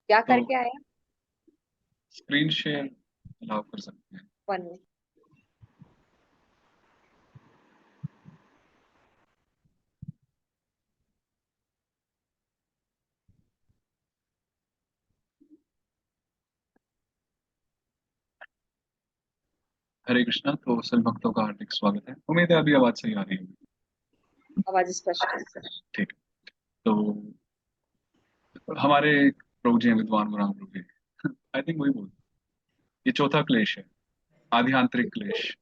क्या तो करके आया? स्क्रीन शेयर अलाउ कर सकते हैं। वन। हरे कृष्णा। तो सभी भक्तों का हार्दिक स्वागत है। उम्मीद है अभी आवाज सही आ रही है। आवाज स्पष्ट है। ठीक। तो हमारे प्रभु जी हैं विद्वान गुराम प्रभु जी। आई थिंक वही बोल। ये चौथा क्लेश है, आदि आंतरिक क्लेश।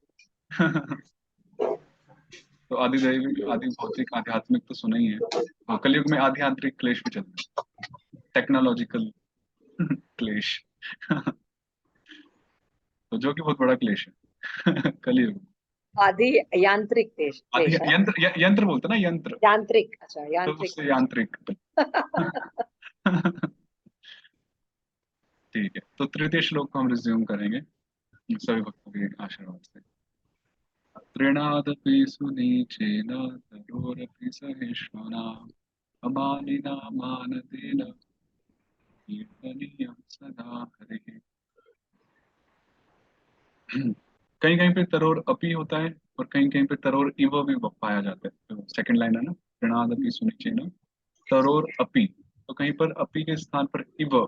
तो आदि दैविक, आदि भौतिक, आध्यात्मिक तो सुना ही है। और कलयुग में आदि आंतरिक क्लेश भी चलता है, टेक्नोलॉजिकल क्लेश। तो जो कि बहुत बड़ा क्लेश है कलयुग। आदि यांत्रिक देश आदि क्लेश है। यंत्र बोलते हैं ना, यंत्र। यांत्रिक, अच्छा तो यांत्रिक उससे क्लेश। यांत्रिक। ठीक है, तो तृतीय श्लोक को हम रिज्यूम करेंगे सभी भक्तों के आशीर्वाद से। तृणादपि सुनीचेन तयोरपि सहिष्णुना अमानिना मानतेन कीर्तनीयं सदा हरिः। कहीं कहीं पे तरोर अपी होता है और कहीं कहीं पे तरोर इव भी पाया जाता है। तो सेकंड लाइन है ना, तृणादपि सुनीचेन तरोर अपी। तो कहीं पर अपी के स्थान पर इव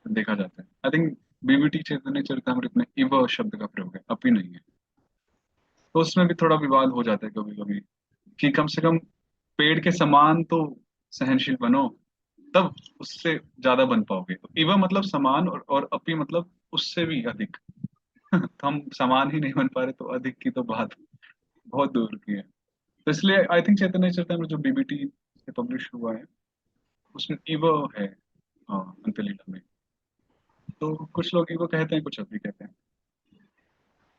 देखा जाता है। आई थिंक बीबीटी चैतन्य चरितमृत में इव शब्द का प्रयोग है, अपी नहीं है। तो उसमें भी थोड़ा विवाद हो जाता है कभी कभी कि कम से कम पेड़ के समान तो सहनशील बनो, तब उससे ज्यादा बन पाओगे। तो इव मतलब समान, और अपी मतलब उससे भी अधिक। तो हम समान ही नहीं बन पा रहे, तो अधिक की तो बात बहुत दूर की है। तो इसलिए आई थिंक चैतन्य चरितमृत जो बीबीटी से पब्लिश हुआ है उसमें इव है, अंत्यलीला में। तो कुछ लोग इव कहते हैं, कुछ अपी कहते हैं।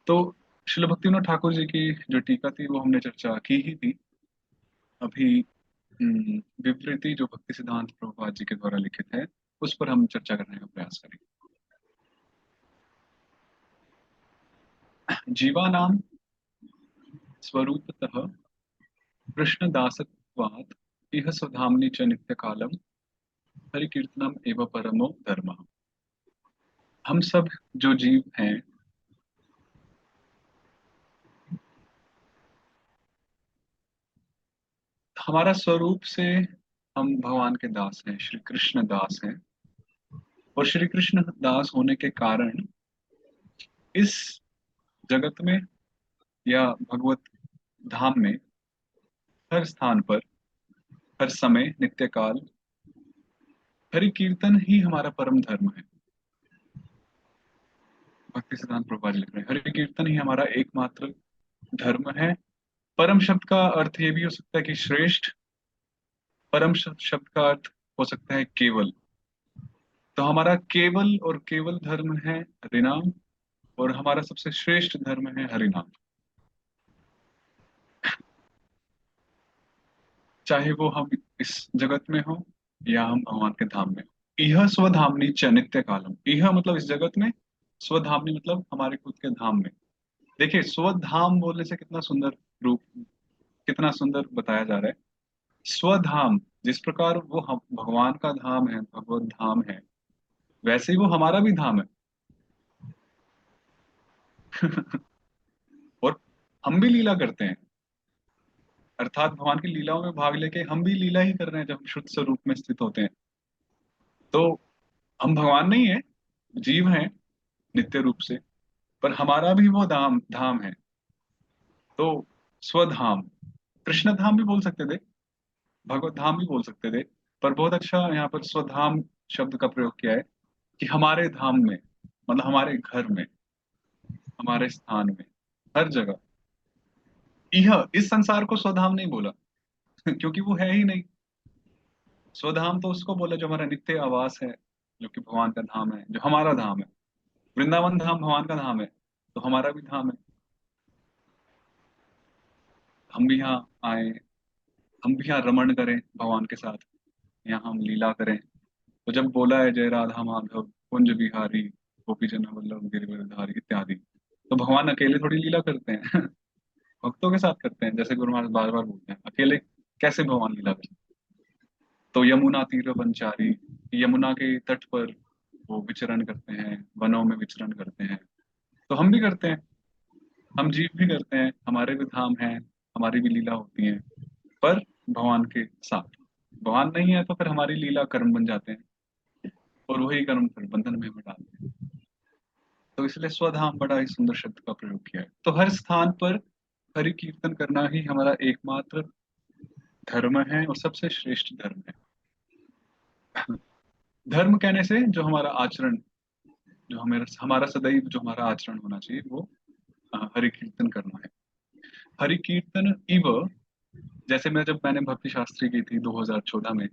तो श्रील भक्तिविनोद ठाकुर जी की जो टीका थी वो हमने चर्चा की ही थी अभी। विवृति जो भक्ति सिद्धांत प्रभुपाद जी के द्वारा लिखित है, उस पर हम चर्चा करने का प्रयास करेंगे। जीवानाम स्वरूपतः कृष्ण दासत्वात् इह स्वधाम्नि च नित्य कालम हरि कीर्तनम एवं परमो धर्म। हम सब जो जीव हैं, हमारा स्वरूप से हम भगवान के दास हैं, श्री कृष्ण दास हैं। और श्री कृष्ण दास होने के कारण इस जगत में या भगवत धाम में हर स्थान पर, हर समय, नित्य काल हरि कीर्तन ही हमारा परम धर्म है। भक्ति सिद्धांत प्रभुपाद जी लिख रहे हैं, हरि कीर्तन ही हमारा एकमात्र धर्म है। परम शब्द का अर्थ ये भी हो सकता है कि श्रेष्ठ। परम शब्द का अर्थ हो सकता है केवल। तो हमारा केवल और केवल धर्म है हरिनाम, और हमारा सबसे श्रेष्ठ धर्म है हरिनाम। चाहे वो हम इस जगत में हो या हम भगवान के धाम में हो। यह स्वधामनी च नित्य कालम, यह मतलब इस जगत में, स्वधामनी मतलब हमारे खुद के धाम में। देखिए, स्वधाम बोलने से कितना सुंदर रूप, कितना सुंदर बताया जा रहा है। स्वधाम, जिस प्रकार वो हम भगवान का धाम है, भगवत धाम है, वैसे ही वो हमारा भी धाम है। और हम भी लीला करते हैं, अर्थात भगवान की लीलाओं में भाग लेके हम भी लीला ही कर रहे हैं जब हम शुद्ध स्वरूप में स्थित होते हैं। तो हम भगवान नहीं है, जीव हैं नित्य रूप से, पर हमारा भी वो धाम धाम है। तो स्वधाम, कृष्ण धाम भी बोल सकते थे, भगवत धाम भी बोल सकते थे, पर बहुत अच्छा यहाँ पर स्वधाम शब्द का प्रयोग किया है कि हमारे धाम में, मतलब हमारे घर में, हमारे स्थान में, हर जगह। यह इस संसार को स्वधाम नहीं बोला क्योंकि वो है ही नहीं। स्वधाम तो उसको बोला जो हमारा नित्य आवास है, जो कि भगवान का धाम है, जो हमारा धाम है। वृंदावन धाम भगवान का धाम है, तो हमारा भी धाम है। हम भी यहाँ आए, हम भी यहाँ रमण करें भगवान के साथ, यहाँ हम लीला करें। तो जब बोला है जय राधा माधव कुंज बिहारी गोपी जन वल्लभ गिरिवरधारी इत्यादि, तो भगवान अकेले थोड़ी लीला करते हैं भक्तों के साथ करते हैं। जैसे गुरु महाराज बार बार बोलते हैं, अकेले कैसे भगवान लीला करते हैं। तो यमुना तीर वनचारी, यमुना के तट पर वो विचरण करते हैं, वनों में विचरण करते हैं, तो हम भी करते हैं, हम जीव भी करते हैं, हमारे भी धाम हैं, हमारी भी लीला होती है, पर भगवान के साथ। भगवान नहीं है तो फिर हमारी लीला कर्म बन जाते हैं, और वही कर्म फिर बंधन में हमें डालते हैं। तो इसलिए स्वधाम बड़ा ही सुंदर शब्द का प्रयोग किया है। तो हर स्थान पर हरि कीर्तन करना ही हमारा एकमात्र धर्म है और सबसे श्रेष्ठ धर्म है। धर्म कहने से जो हमारा आचरण, जो हमारा हमारा सदैव जो हमारा आचरण होना चाहिए वो हरि कीर्तन करना है। हरि कीर्तन इव, जैसे मैंने भक्ति शास्त्री की थी 2014 में।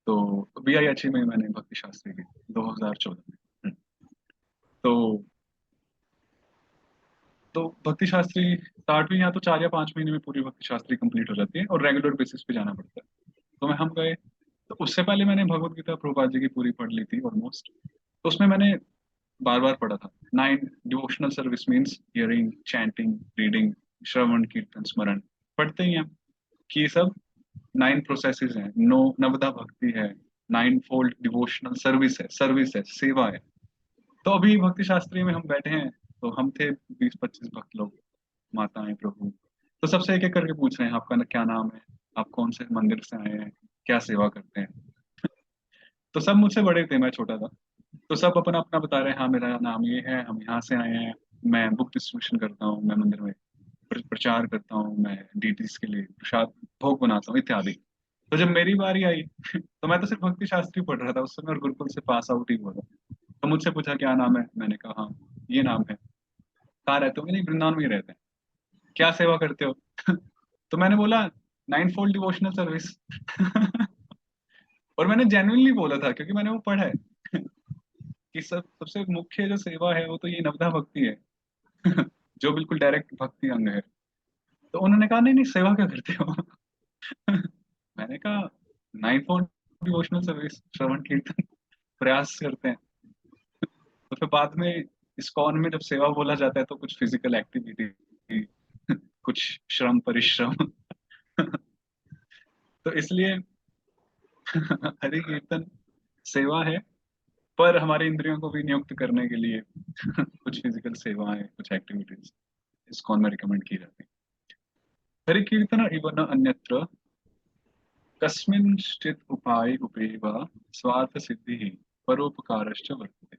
तो BIHE में मैंने भक्ति शास्त्री की 2014 में। तो भक्ति शास्त्री स्टार्ट हुई, यहाँ तो 4 या 5 महीने में पूरी भक्ति शास्त्री कंप्लीट हो जाती है और रेगुलर बेसिस पे जाना पड़ता है। तो हम गए, तो उससे पहले मैंने भगवत गीता प्रभुपाद जी की पूरी पढ़ ली थी ऑलमोस्ट। तो उसमें मैंने बार बार पढ़ा था 9 devotional service means hearing, chanting, reading, श्रवण, कीर्तन, स्मरण, पढ़ते ही हैं कि ये सब 9 प्रोसेसेस हैं, नवदा भक्ति है, 9 फोल्ड डिवोशनल सर्विस है, सेवा है। तो अभी भक्ति शास्त्री में हम बैठे हैं, तो हम थे 20-25 भक्त लोग, माताएं, प्रभु। तो सबसे एक एक करके पूछ रहे हैं आपका क्या नाम है, आप कौन से मंदिर से आए हैं, क्या सेवा करते हैं। तो सब मुझसे बड़े थे, मैं छोटा था। तो सब अपना अपना बता रहे हैं, हाँ मेरा नाम ये है, हम यहाँ से आए हैं, मैं बुक डिस्ट्रीब्यूशन करता हूँ, मैं मंदिर में प्रचार करता हूँ, मैं डीटीज के लिए प्रसाद भोग बनाता हूँ इत्यादि। तो जब मेरी बारी आई तो मैं तो सिर्फ भक्ति शास्त्री पढ़ रहा था उस समय और गुरुकुल से पास आउट ही हुआ था। तो मुझसे पूछा क्या नाम है, मैंने कहा हाँ ये नाम है। कहाँ रहते हो? नहीं, वृंदावन में ही रहते हैं। क्या सेवा करते हो? तो मैंने बोला 9 फोल्ड डिवोशनल सर्विस। और मैंने जेन्युइनली बोला था क्योंकि मैंने वो पढ़ा है कि सबसे मुख्य जो सेवा है वो तो ये नवधा भक्ति है। जो बिल्कुल डायरेक्ट भक्ति अंग है। तो उन्होंने कहा नहीं नहीं, सेवा क्या करते हो? मैंने कहा 9 फोल्ड डिवोशनल सर्विस, श्रवण कीर्तन, प्रयास करते हैं। तो फिर बाद में इस्कॉन में जब सेवा बोला जाता है तो कुछ फिजिकल एक्टिविटी, कुछ श्रम परिश्रम। तो इसलिए हरि कीर्तन सेवा है, पर हमारे इंद्रियों को भी नियुक्त करने के लिए कुछ फिजिकल सेवाएं, कुछ एक्टिविटीज इस्कॉन में रिकमेंड की जाती है। हरि कीर्तन इव न अन्यत्र कस्मिंश्चित् उपाय उपेव स्वार्थ सिद्धि परोपकारश्च वर्तते।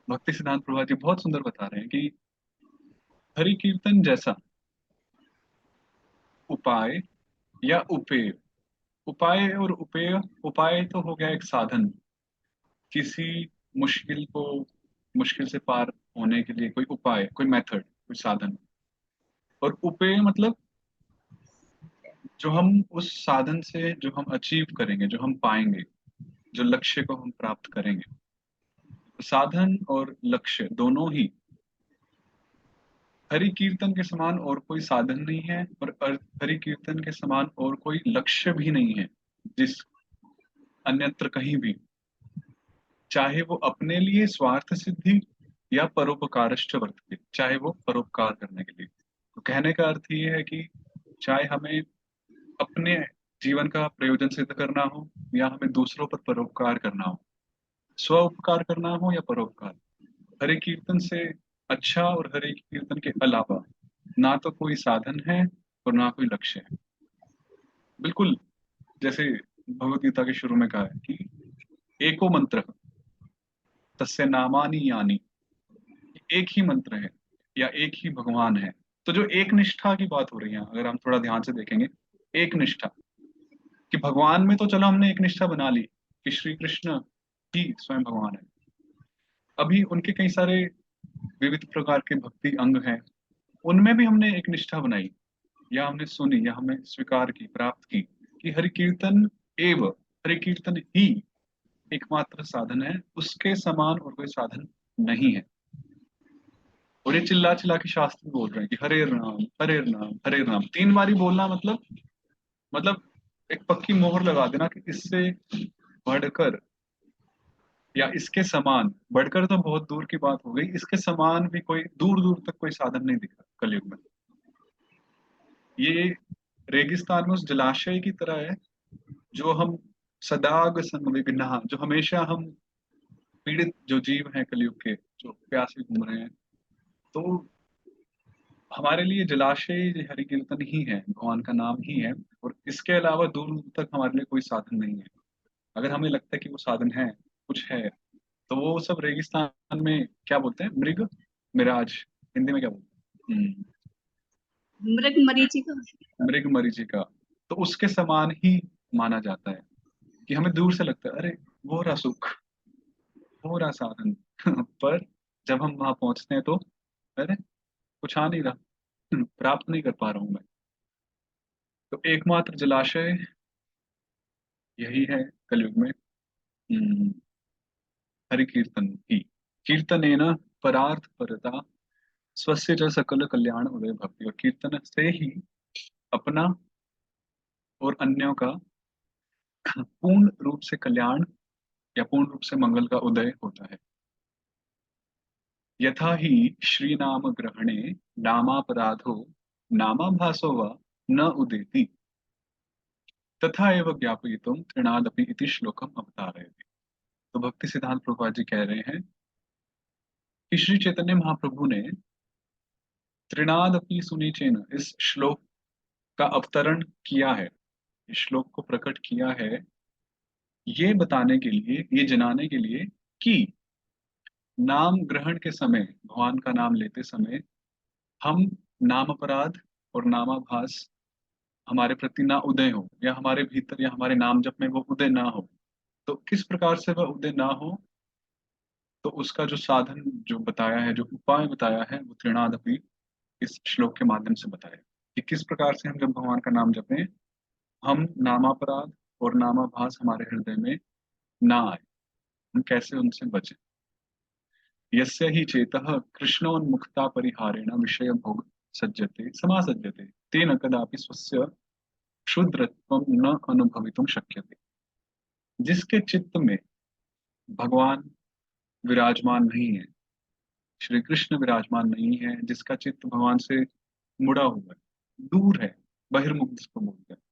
भक्ति सिद्धांत प्रभा जी बहुत सुंदर बता रहे हैं कि हरि कीर्तन जैसा उपाय या उपेय, उपाय और उपेय, उपाय तो हो गया एक साधन, किसी मुश्किल को, मुश्किल से पार होने के लिए कोई उपाय, कोई मेथड, कोई साधन। और उपेय मतलब जो हम उस साधन से जो हम अचीव करेंगे, जो हम पाएंगे, जो लक्ष्य को हम प्राप्त करेंगे। साधन और लक्ष्य दोनों ही हरि कीर्तन के समान और कोई साधन नहीं है, और हरि कीर्तन के समान और कोई लक्ष्य भी नहीं है जिस अन्यत्र कहीं भी, चाहे वो अपने लिए स्वार्थ सिद्धि या परोपकारश्च वर्तते, चाहे वो परोपकार करने के लिए। तो कहने का अर्थ ये है कि चाहे हमें अपने जीवन का प्रयोजन सिद्ध करना हो या हमें दूसरों पर परोपकार करना हो, स्व उपकार करना हो या परोपकार, हरि कीर्तन से अच्छा और हरि कीर्तन के अलावा ना तो कोई साधन है और ना कोई लक्ष्य है। बिल्कुल जैसे भगवत गीता के शुरू में कहा है कि एको मंत्र तस्य नामानि यानि, एक ही मंत्र है या एक ही भगवान है। तो जो एक निष्ठा की बात हो रही है, अगर हम थोड़ा ध्यान से देखेंगे, एक निष्ठा कि भगवान में तो चलो हमने एक निष्ठा बना ली कि श्री कृष्ण ही स्वयं भगवान है। अभी उनके कई सारे विविध प्रकार के भक्ति अंग हैं, उनमें भी हमने एक निष्ठा बनाई या हमने सुनी या हमें स्वीकार की, प्राप्त की कि हरि कीर्तन एव, हरि कीर्तन ही एकमात्र साधन है, उसके समान और कोई साधन नहीं है। और ये चिल्ला चिल्ला के शास्त्र बोल रहे हैं कि हरे राम हरे राम हरे राम 3 बारी बोलना, मतलब एक पक्की मोहर लगा देना कि इससे बढ़कर या इसके समान, बढ़कर तो बहुत दूर की बात हो गई, इसके समान भी कोई दूर दूर तक कोई साधन नहीं दिखा कलयुग में। ये रेगिस्तान में उस जलाशय की तरह है जो हम सदाग संविघ्नः, जो हमेशा हम पीड़ित जो जीव हैं कलयुग के, जो प्यासे घूम रहे हैं, तो हमारे लिए जलाशय ये हरि कीर्तन ही है, भगवान का नाम ही है। और इसके अलावा दूर दूर तक हमारे लिए कोई साधन नहीं है। अगर हमें लगता है कि वो साधन है, कुछ है, तो वो सब रेगिस्तान में क्या बोलते हैं, मृग मिराज, हिंदी में क्या बोलते हैं, मृग मरीचिका। मृग मरीचिका। तो उसके समान ही माना जाता है कि हमें दूर से लगता है अरे वो रहा सुख, वो रहा साधन पर जब हम वहां पहुंचते हैं तो अरे कुछ आ नहीं रहा, प्राप्त नहीं कर पा रहा हूं मैं। तो एकमात्र जलाशय यही है कलयुग में, हम्म, हरि कीर्तन ही। कीर्तनेन परार्थ परता स्वस्य च सकल कल्याण उदय भक्ति, और कीर्तन से ही अपना और अन्यों का पूर्ण रूप से कल्याण या पूर्ण रूप से मंगल का उदय होता है। यथा ही श्री नाम ग्रहणे नामापराधो नामाभासो वा न उदेति, तथा एव ज्ञापयितुम तृणादपि इति श्लोकम अवतारयति। तो भक्ति सिद्धांत प्रभुपाद जी कह रहे हैं कि श्री चैतन्य महाप्रभु ने त्रिनादपि सुनीचेन, इस श्लोक का अवतरण किया है, इस श्लोक को प्रकट किया है, ये बताने के लिए, ये जनाने के लिए कि नाम ग्रहण के समय, भगवान का नाम लेते समय, हम नाम अपराध और नामाभास हमारे प्रति ना उदय हो, या हमारे भीतर या हमारे नाम जप में वो उदय ना हो। तो किस प्रकार से वह उदय ना हो, तो उसका जो साधन जो बताया है, जो उपाय बताया है, वो त्रिनादपि इस श्लोक के माध्यम से बताया कि किस प्रकार से हम जब भगवान का नाम जपें, हम नामापराध और नामाभास हमारे हृदय में ना आए, हम कैसे उनसे बचें। यस्य हि चेतः कृष्णोन्मुक्ता परिहारेण विषय भोग सज्जते समासज्जते, तेन कदापि स्वस्य क्षुद्रत्वं न अनुभवितुं शक्यते। जिसके चित्त में भगवान विराजमान नहीं है, श्री कृष्ण विराजमान नहीं है, जिसका चित्त भगवान से मुड़ा हुआ है, दूर है, बहिर्मुख जिसको बोलते हैं,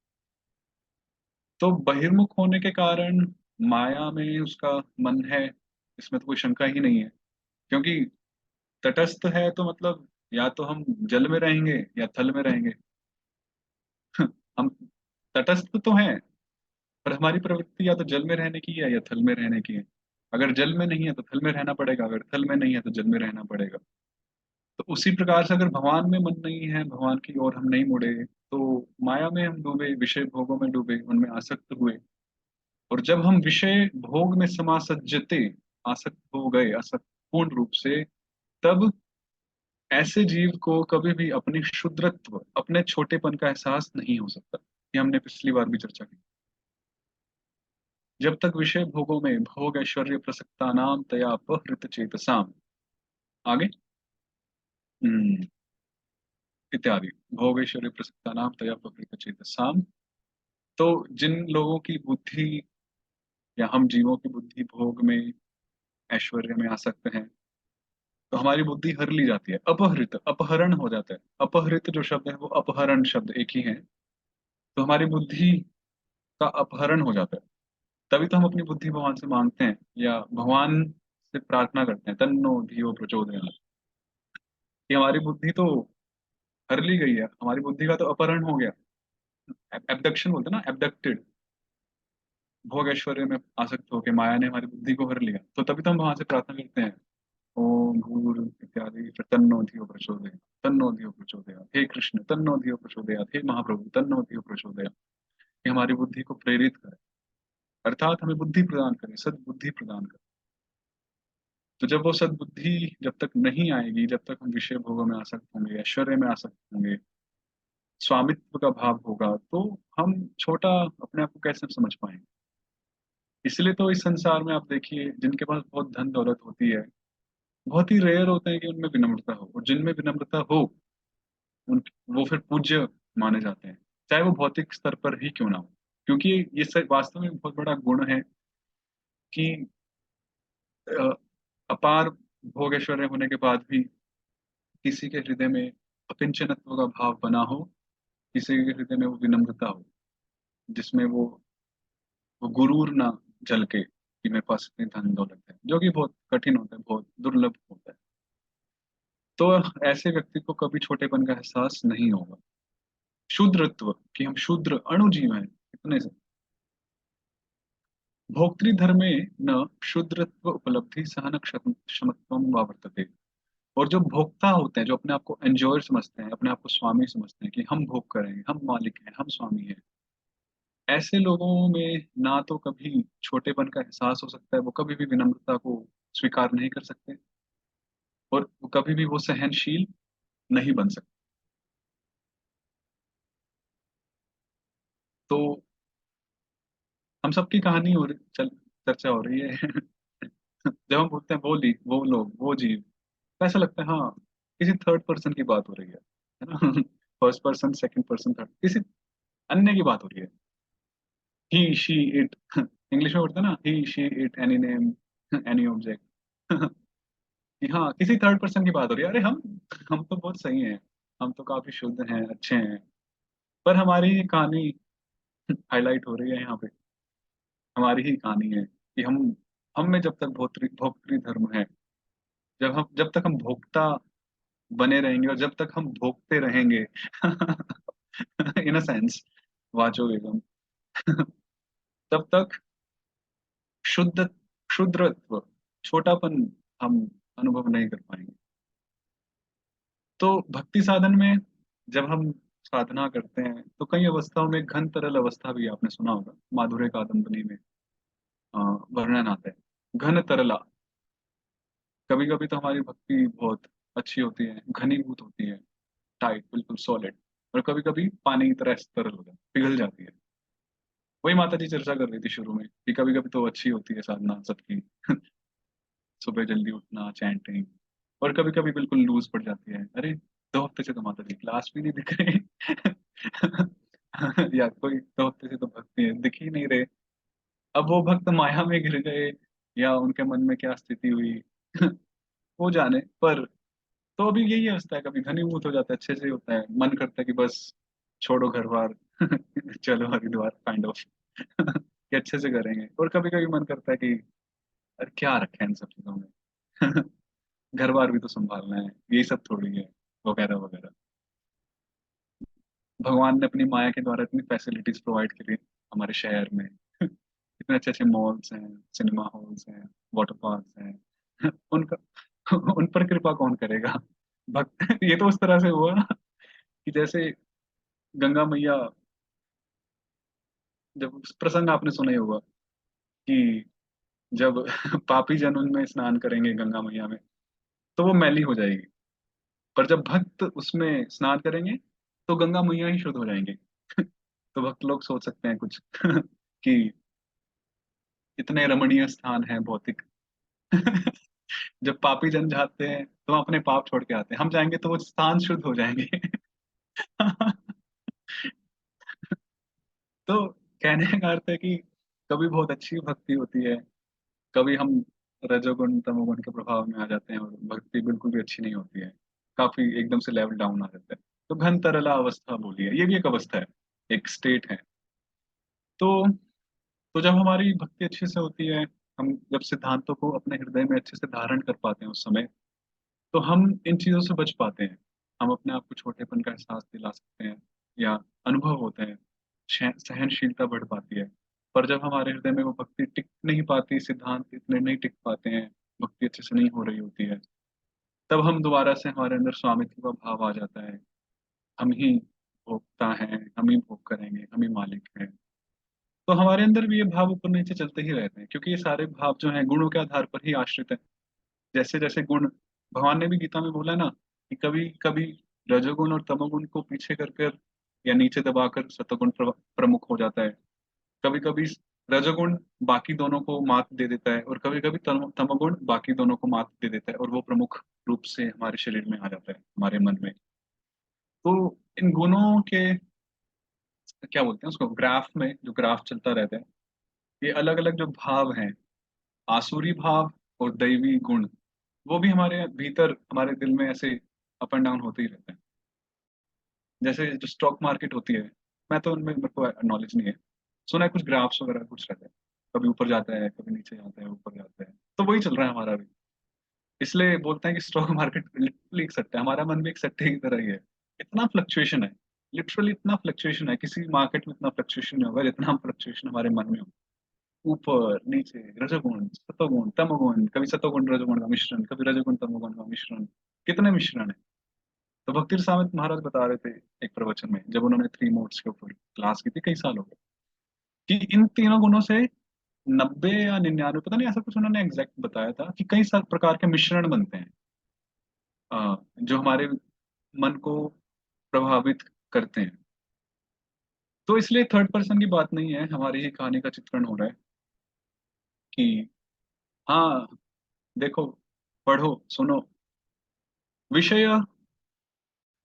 तो बहिर्मुख होने के कारण माया में उसका मन है, इसमें तो कोई शंका ही नहीं है। क्योंकि तटस्थ है तो मतलब या तो हम जल में रहेंगे या थल में रहेंगे। हम तटस्थ तो हैं, पर हमारी प्रवृत्ति या तो जल में रहने की है या थल में रहने की है। अगर जल में नहीं है तो थल में रहना पड़ेगा, अगर थल में नहीं है तो जल में रहना पड़ेगा। तो उसी प्रकार से अगर भगवान में मन नहीं है, भगवान की ओर हम नहीं मुड़े, तो माया में हम डूबे, विषय भोगों में डूबे, उनमें आसक्त हुए। और जब हम विषय भोग में समासज्जते, आसक्त हो गए, आसक्त पूर्ण रूप से, तब ऐसे जीव को कभी भी अपनी क्षुद्रत्व, अपने छोटेपन का एहसास नहीं हो सकता। ये हमने पिछली बार भी चर्चा की। जब तक विषय भोगों में भोग ऐश्वर्य प्रसक्ता नाम तया अपहृत चेतसाम, आगे इत्यादि, भोग ऐश्वर्य प्रसक्ता नाम तया अपहृत चेतसाम। तो जिन लोगों की बुद्धि, या हम जीवों की बुद्धि भोग में, ऐश्वर्य में आसक्त हैं, तो हमारी बुद्धि हर ली जाती है, अपहृत, अपहरण हो जाता है। अपहृत जो शब्द है वो अपहरण शब्द एक ही है। तो हमारी बुद्धि का अपहरण हो जाता है। तभी तो हम अपनी बुद्धि भगवान से मांगते हैं, या भगवान से प्रार्थना करते हैं, तन्नो धियो प्रचोदयात्, कि हमारी बुद्धि तो हर ली गई है, हमारी बुद्धि का तो अपहरण हो गया। एबडक्शन बोलते हैं ना, एबडक्टेड, भोग ऐश्वर्य में आसक्त होकर माया ने हमारी बुद्धि को हर लिया। तो तभी तो हम वहां से प्रार्थना करते हैं, ओम भूर इत्यादि, फिर तन्नो धियो प्रचोदयात्, तन्नो धियो प्रचोदयात्, हे कृष्ण तन्नो धियो प्रचोदयात्, हे महाप्रभु तन्नो धियो प्रचोदयात्, कि हमारी बुद्धि को प्रेरित करे, अर्थात हमें बुद्धि प्रदान करे, सद्बुद्धि प्रदान करे। तो जब वो सद्बुद्धि जब तक नहीं आएगी, जब तक हम विषय भोगों में आसक्त होंगे, ऐश्वर्य में आसक्त होंगे, स्वामित्व का भाव होगा, तो हम छोटा अपने आप को कैसे समझ पाएंगे। इसलिए तो इस संसार में आप देखिए, जिनके पास बहुत धन दौलत होती है, बहुत ही रेयर होते हैं कि उनमें विनम्रता हो, और जिनमें विनम्रता हो उन वो फिर पूज्य माने जाते हैं, चाहे वो भौतिक स्तर पर ही क्यों ना हो। क्योंकि ये वास्तव में बहुत बड़ा गुण है कि अ, अपार भोग ऐश्वर्य होने के बाद भी किसी के हृदय में अकिंचनत्व का भाव बना हो, किसी के हृदय में वो विनम्रता हो, जिसमें वो वो गुरूर ना झलके कि मेरे पास इतनी धन दौलत है, जो कि बहुत कठिन होता है, बहुत दुर्लभ होता है। तो ऐसे व्यक्ति को कभी छोटेपन का एहसास नहीं होगा। शूद्रत्व, कि हम शूद्र अणुजीव हैं, इतने से। भोक्तृधर्मे न शूद्रत्व उपलब्धि सहन क्षमत्वम वा वर्तते। और जो भोक्ता होते हैं, जो अपने आप को एंजॉयर समझते हैं, अपने आप को स्वामी समझते हैं कि हम भोग करेंगे, हम मालिक हैं, हम स्वामी हैं, ऐसे लोगों में ना तो कभी छोटेपन का एहसास हो सकता है, वो कभी भी विनम्रता को स्वीकार नहीं कर सकते, और वो कभी भी वो सहनशील नहीं बन सकते। तो हम सबकी कहानी हो रही, चर्चा हो रही है। जब हम बोलते हैं वो लोग, वो जीव, तो ऐसा लगता है हाँ किसी थर्ड पर्सन की बात हो रही है ना। First person, second person, third, किसी अन्य की बात हो रही है। ही शी इट, इंग्लिश में बोलते हैं ना, he she it, any name, any object. कि हाँ किसी थर्ड पर्सन की बात हो रही है। अरे हम तो बहुत सही हैं, हम तो काफी शुद्ध हैं, अच्छे हैं, पर हमारी कहानी हाईलाइट हो रही है यहाँ पे। हमारी ही कहानी है कि हम में जब तक भोक्तृ धर्म है, जब तक हम भोक्ता बने रहेंगे, और जब तक हम भोगते रहेंगे, इन अ सेंस, वाचो बेगम, तब तक शुद्ध शुद्रत्व, छोटापन हम अनुभव नहीं कर पाएंगे। तो भक्ति साधन में जब हम साधना करते हैं, तो कई अवस्थाओं में घन तरल अवस्था भी आपने सुना होगा, माधुर्य कादंबनी में अ, वर्णन आता है घन तरला। कभी कभी तो हमारी भक्ति बहुत अच्छी होती है, घनीभूत होती है, टाइट, बिल्कुल सॉलिड, और कभी कभी पानी की तरह तरल हो जाती, पिघल जाती है। वही माता जी चर्चा कर रही थी शुरू में कि कभी कभी तो अच्छी होती है साधना सबकी, सुबह जल्दी उठना, चैंटिंग, और कभी कभी बिल्कुल लूज पड़ जाती है। अरे 2 हफ्ते से तो माता जी क्लास भी नहीं दिख रहे। या कोई 2 हफ्ते से तो भक्ति है, दिख ही नहीं रहे। अब वो भक्त माया में गिर गए, या उनके मन में क्या स्थिति हुई, वो जाने। पर तो अभी यही अवस्था है, कभी घनीभूत हो जाता है, अच्छे से होता है, मन करता है कि बस छोड़ो घर बार, चलो हरिद्वार काइंड ऑफ, कि अच्छे से करेंगे। और कभी कभी मन करता है कि अरे क्या रखा है इन सब चीजों में, घर बार भी तो संभालना है, यही सब थोड़ी है, वगैरह वगैरह। भगवान ने अपनी माया के द्वारा इतनी फैसिलिटीज प्रोवाइड करी हमारे शहर में। इतने अच्छे अच्छे मॉल्स हैं, सिनेमा हॉल्स हैं, वाटर पार्क्स हैं। उनका उन पर कृपा कौन करेगा? भक्त, ये तो उस तरह से हुआ कि जैसे गंगा मैया, जब प्रसंग आपने सुना ही होगा कि जब पापी जन उनमें स्नान करेंगे गंगा मैया में, तो वो मैली हो जाएगी, पर जब भक्त उसमें स्नान करेंगे तो गंगा मैया ही शुद्ध हो जाएंगे। तो भक्त लोग सोच सकते हैं कुछ कि इतने रमणीय स्थान है भौतिक। जब पापी जन जाते हैं तो हम अपने पाप छोड़ के आते हैं, हम जाएंगे तो वो स्थान शुद्ध हो जाएंगे। तो कहने का अर्थ है कि कभी बहुत अच्छी भक्ति होती है, कभी हम रजोगुण तमोगुण के प्रभाव में आ जाते हैं और भक्ति बिल्कुल भी अच्छी नहीं होती है, काफी एकदम से लेवल डाउन आ जाता है। तो घन तरला अवस्था बोली है, ये भी एक अवस्था है, एक स्टेट है। तो तो जब हमारी भक्ति अच्छे से होती है, हम जब सिद्धांतों को अपने हृदय में अच्छे से धारण कर पाते हैं उस समय, तो हम इन चीजों से बच पाते हैं। हम अपने आप को छोटेपन का एहसास दिला सकते हैं, या अनुभव होते हैं, सहनशीलता बढ़ पाती है। पर जब हमारे हृदय में वो भक्ति टिक नहीं पाती, सिद्धांत इतने नहीं टिक पाते हैं, भक्ति अच्छे से नहीं हो रही होती है, तब हम दोबारा से, हमारे अंदर स्वामित्व का भाव आ जाता है। हम ही भोक्ता हैं, हम ही भोग करेंगे, हम ही मालिक हैं। तो हमारे अंदर भी ये भाव ऊपर नीचे चलते ही रहते हैं, क्योंकि ये सारे भाव जो हैं गुणों के आधार पर ही आश्रित है। जैसे जैसे गुण, भगवान ने भी गीता में बोला ना कि कभी कभी रजोगुण और तमोगुण को पीछे कर कर या नीचे दबाकर सतोगुण प्रमुख हो जाता है। कभी कभी रजोगुण बाकी दोनों को मात दे देता है, और कभी कभी तमोगुण बाकी दोनों को मात दे देता है, और वो प्रमुख रूप से हमारे शरीर में आ जाता है, हमारे मन में। तो इन गुणों के, क्या बोलते हैं उसको, ग्राफ में जो ग्राफ चलता रहता है, ये अलग अलग जो भाव हैं, आसुरी भाव और दैवी गुण, वो भी हमारे भीतर, हमारे दिल में ऐसे अप एंड डाउन होते ही रहते हैं। जैसे जो स्टॉक मार्केट होती है, मैं तो उनमें, मेरे को नॉलेज नहीं है, सुना है कुछ ग्राफ्स वगैरह कुछ रहता है, कभी ऊपर जाता है कभी नीचे जाता है ऊपर जाता है, तो वही चल रहा है हमारा भी। इसलिए बोलते हैं कि स्टॉक मार्केट लिटरली एक सट्टा है, हमारा मन भी एक सट्टे की तरह ही है। इतना फ्लक्चुएशन है, लिटरली इतना फ्लक्चुएशन है, किसी मार्केट में इतना फ्लक्चुएशन नहीं होगा जितना फ्लक्चुएशन हमारे मन में हो। ऊपर नीचे, रजोगुण सतोगुण तमोगुण, कभी सतोगुण रजोगुण का मिश्रण, कभी रजोगुण तमोगुण का मिश्रण, कितने मिश्रण है। तो भक्ति रसामृत महाराज बता रहे थे एक प्रवचन में, जब उन्होंने 3 मोड्स के ऊपर क्लास की थी कई साल हो गए, कि इन तीनों गुणों से 90 या 99, पता नहीं ऐसा कुछ उन्होंने एग्जैक्ट बताया था, कि कई सारे प्रकार के मिश्रण बनते हैं जो हमारे मन को प्रभावित करते हैं। तो इसलिए थर्ड पर्सन की बात नहीं है, हमारी ही कहानी का चित्रण हो रहा है कि हाँ देखो, पढ़ो सुनो विषय।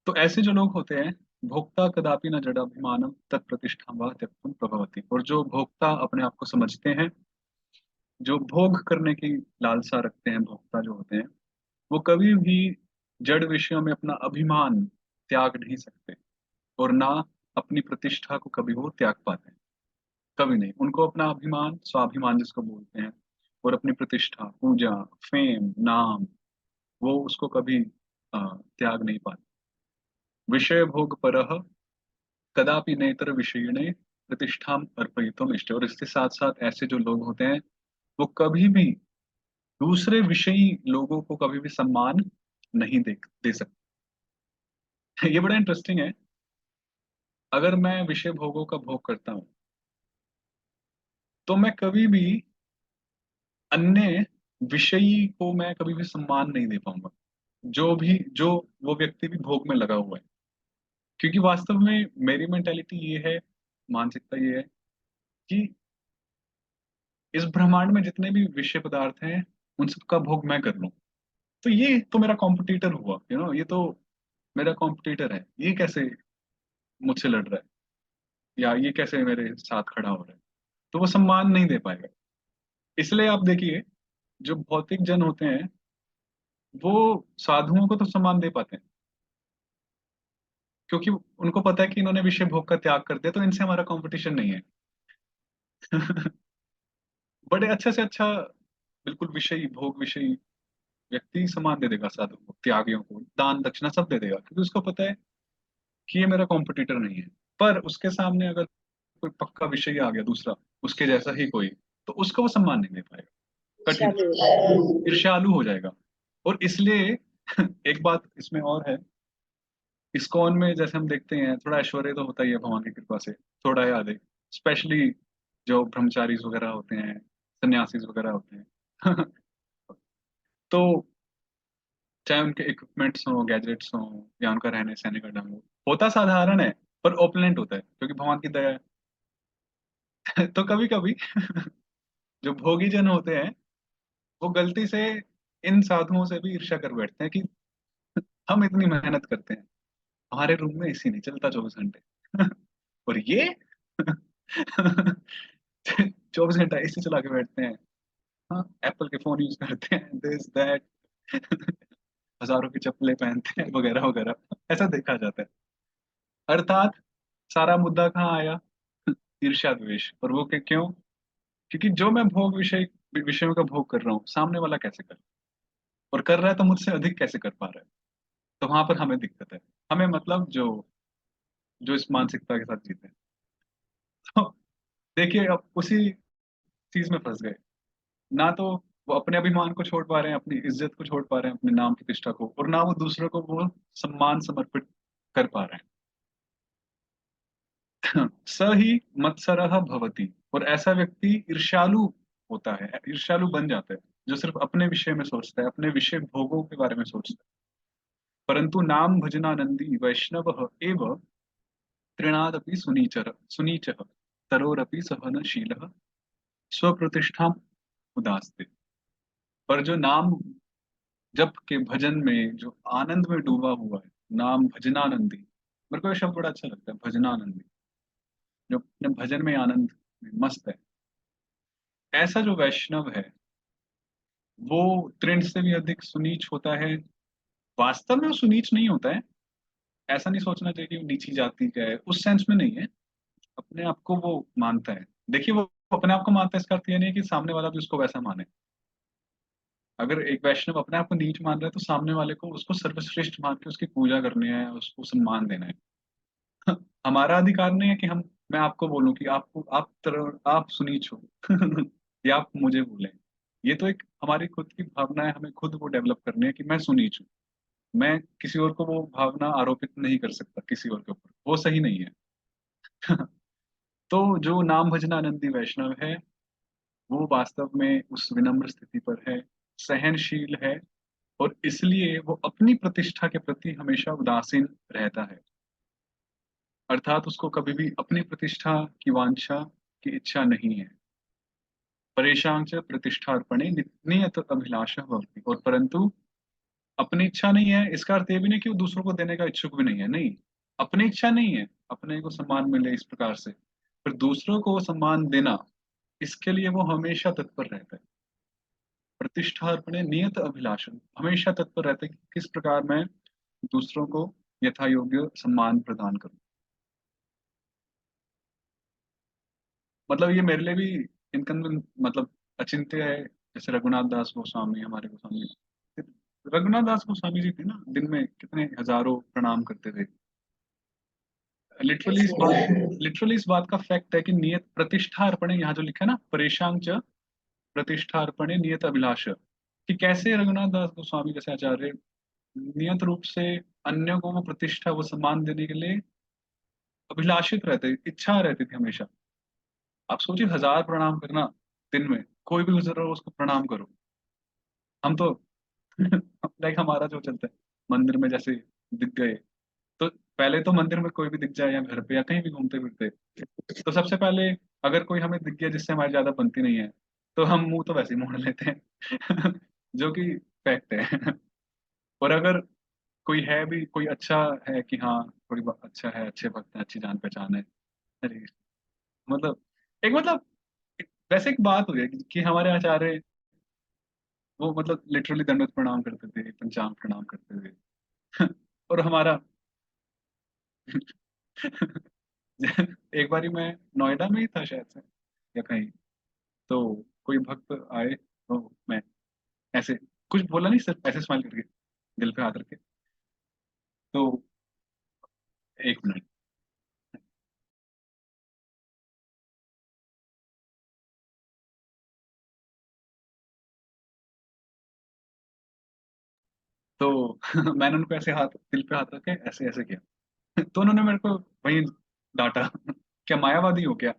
तो ऐसे जो लोग होते हैं, भोक्ता कदापि न जडाभिमानम तत्प्रतिष्ठा व त्यक्तुम प्रभवति, और जो भोक्ता अपने आप को समझते हैं, जो भोग करने की लालसा रखते हैं, भोक्ता जो होते हैं, वो कभी भी जड़ विषयों में अपना अभिमान त्याग नहीं सकते, और ना अपनी प्रतिष्ठा को कभी वो त्याग पाते हैं। कभी नहीं, उनको अपना अभिमान, स्वाभिमान जिसको बोलते हैं, और अपनी प्रतिष्ठा, पूजा, फेम, नाम, वो उसको कभी त्याग नहीं पाते। विषय भोग परः कदापि नेतर विषयिणे प्रतिष्ठाम अर्पयितुम इष्ट, और इसके साथ साथ ऐसे जो लोग होते हैं, वो कभी भी दूसरे विषयी लोगों को कभी भी सम्मान नहीं दे सकते। ये बड़ा इंटरेस्टिंग है। अगर मैं विषय भोगों का भोग करता हूं, तो मैं कभी भी अन्य विषयी को मैं कभी भी सम्मान नहीं दे पाऊंगा, जो वो व्यक्ति भी भोग में लगा हुआ है। क्योंकि वास्तव में मेरी मेंटेलिटी ये है, मानसिकता ये है, कि इस ब्रह्मांड में जितने भी विषय पदार्थ हैं, उन सबका भोग मैं कर लूं, तो ये तो मेरा कॉम्पिटिटर हुआ, ये तो मेरा कॉम्पिटिटर है, ये कैसे मुझसे लड़ रहा है, या ये कैसे मेरे साथ खड़ा हो रहा है, तो वो सम्मान नहीं दे पाएगा। इसलिए आप देखिए, जो भौतिक जन होते हैं, वो साधुओं को तो सम्मान दे पाते हैं, क्योंकि उनको पता है कि इन्होंने विषय भोग का त्याग कर दिया, तो इनसे हमारा कंपटीशन नहीं है। बड़े अच्छे से अच्छा, बिल्कुल विषयी भोग विषयी व्यक्ति सम्मान दे देगा साधु को, त्यागियों को दान दक्षिणा सब दे देगा, क्योंकि उसको पता है कि ये मेरा कॉम्पिटिटर नहीं है। पर उसके सामने अगर कोई पक्का विषय आ गया दूसरा, उसके जैसा ही कोई, तो उसको वो सम्मान नहीं दे पाएगा, कठिन, शादी हो जाएगा। ईर्ष्यालु हो जाएगा। और इसलिए एक बात इसमें और है, इस्कॉन में जैसे हम देखते हैं, थोड़ा ऐश्वर्य तो होता ही है भगवान की कृपा से, थोड़ा याद है, स्पेशली जो ब्रह्मचारी वगैरह होते हैं, सन्यासी वगैरह होते हैं। तो चाहे उनके इक्विपमेंट्स हो, गैजेट्स हो, या उनका रहने सहने का ढंग होता साधारण है, पर ओपुलेंट होता है, क्योंकि भगवान की दया है। तो कभी कभी जो भोगी जन होते हैं, वो गलती से इन साधुओं से भी ईर्ष्या कर बैठते हैं, कि हम इतनी मेहनत करते हैं, हमारे रूम में एसी नहीं चलता 24 घंटे, और ये 24 घंटा एसी चला के बैठते हैं, हाँ एप्पल के फोन यूज करते हैं, दिस दैट, हजारों की चप्पलें पहनते हैं वगैरह वगैरह, ऐसा देखा जाता है। अर्थात सारा मुद्दा कहाँ आया? ईर्ष्या द्वेष। और वो क्यों? क्योंकि जो मैं भोग विषयों का भोग कर रहा हूँ, सामने वाला कैसे कर, और कर रहा है तो मुझसे अधिक कैसे कर पा रहा है, तो वहां पर हमें दिक्कत है। हमें मतलब जो जो इस मानसिकता के साथ जीते हैं, तो देखिए अब उसी चीज में फंस गए। ना तो वो अपने अभिमान को छोड़ पा रहे हैं, अपनी इज्जत को छोड़ पा रहे हैं, अपने नाम प्रतिष्ठा को, और ना वो दूसरों को वो सम्मान समर्पित कर पा रहे हैं। स ही मत्सरः भवति, और ऐसा व्यक्ति ईर्ष्यालु होता है, ईर्ष्यालु बन जाता है, जो सिर्फ अपने विषय में सोचता है, अपने विषय भोगों के बारे में सोचता है। परंतु नाम भजनानंदी वैष्णव एव तृणादपि सुनीचः तरोरपि सहनशीलः स्वप्रतिष्ठाम उदास्ते। पर जो नाम जप के भजन में, जो आनंद में डूबा हुआ है, नाम भजनानंदी, मेरे को ये शब्द बड़ा अच्छा लगता है, भजनानंदी, जो अपने भजन में आनंद में मस्त है, ऐसा जो वैष्णव है, वो तृण से भी अधिक सुनीच होता है। वास्तव में वो सुनीच नहीं होता है, ऐसा नहीं सोचना चाहिए कि वो नीची जाति का है, उस सेंस में नहीं है, अपने आप को वो मानता है देखिए वो अपने आप को मानता है, इसका अर्थ ये नहीं है कि सामने वाला भी उसको वैसा माने। अगर एक वैष्णव अपने आप को नीच मान रहा है तो सामने वाले को उसको सर्वश्रेष्ठ मान के उसकी पूजा करनी है, उसको सम्मान देना है। हमारा अधिकार नहीं है कि हम मैं आपको बोलूं कि आपको आप सुनीच हो या आप मुझे बोलें। ये तो एक हमारी खुद की भावना है, हमें खुद वो डेवलप करनी है कि मैं सुनीच हूँ। मैं किसी और को वो भावना आरोपित नहीं कर सकता किसी और के ऊपर, वो सही नहीं है। तो जो नाम भजनानंदी वैष्णव है वो वास्तव में उस विनम्र स्थिति पर है, सहनशील है, और इसलिए वो अपनी प्रतिष्ठा के प्रति हमेशा उदासीन रहता है। अर्थात उसको कभी भी अपनी प्रतिष्ठा की वांछा की इच्छा नहीं है। परेशान च प्रतिष्ठार्पणे नियत अभिलाषा भवति, और परंतु अपनी इच्छा नहीं है इसका अर्थ ये भी नहीं कि वो दूसरों को देने का इच्छुक भी नहीं है, नहीं। अपनी इच्छा नहीं है अपने को सम्मान मिले इस प्रकार से, पर दूसरों को सम्मान देना, इसके लिए वो हमेशा तत्पर रहता है। प्रतिष्ठार्पणे नियत अभिलाषण, हमेशा तत्पर रहते हैं कि किस प्रकार मैं दूसरों को यथा योग्य सम्मान प्रदान करूं। मतलब ये मेरे लिए भी इनका मतलब अचिंत्य है। जैसे रघुनाथ दास गोस्वामी, हमारे गोस्वामी रघुनाथ दास गोस्वामी जी थे ना, दिन में कितने हजारों प्रणाम करते थे। लिटरली Yes, इस बात लिटरली इस बात का फैक्ट है कि नियत प्रतिष्ठा अर्पणे, यहाँ जो लिखा है ना, परेशांग च प्रतिष्ठा अर्पणे नियत अभिलाष, कि कैसे रघुनाथ दास गोस्वामी जैसे आचार्य नियत रूप से अन्यों को वो प्रतिष्ठा वो सम्मान देने के लिए अभिलाषित रहते, इच्छा रहती थी हमेशा। आप सोचिए 1000 प्रणाम करना दिन में, कोई भी गुजर रहा हो उसको प्रणाम करो। हम तो लाइक हमारा जो चलता है, मंदिर में जैसे दिख गए तो पहले तो मंदिर में कोई भी दिख जाए या घर पे या कहीं भी घूमते फिरते, तो सबसे पहले अगर कोई हमें दिख गया जिससे हमारी ज्यादा बनती नहीं है तो हम मुंह तो वैसे ही मोड़ लेते हैं जो कि फैक्ट है। और अगर कोई है भी, कोई अच्छा है कि हाँ थोड़ी अच्छा है, अच्छे भक्त हैं, अच्छी जान पहचान है, अरे मतलब एक मतलब वैसे एक बात हो गई कि हमारे आचार्य वो मतलब लिटरली दंडवत प्रणाम करते थे, पंचांग प्रणाम करते थे। और हमारा एक बारी मैं नोएडा में ही था शायद से या कहीं, तो कोई भक्त आए तो मैं ऐसे कुछ बोला नहीं, सिर्फ ऐसे स्माइल करके दिल पे हाथ रखे। तो एक मिनट। तो मैंने उनको ऐसे हाथ दिल पे हाथ रखे ऐसे ऐसे किया। तो उन्होंने मेरे को वही डांटा, क्या मायावादी हो क्या,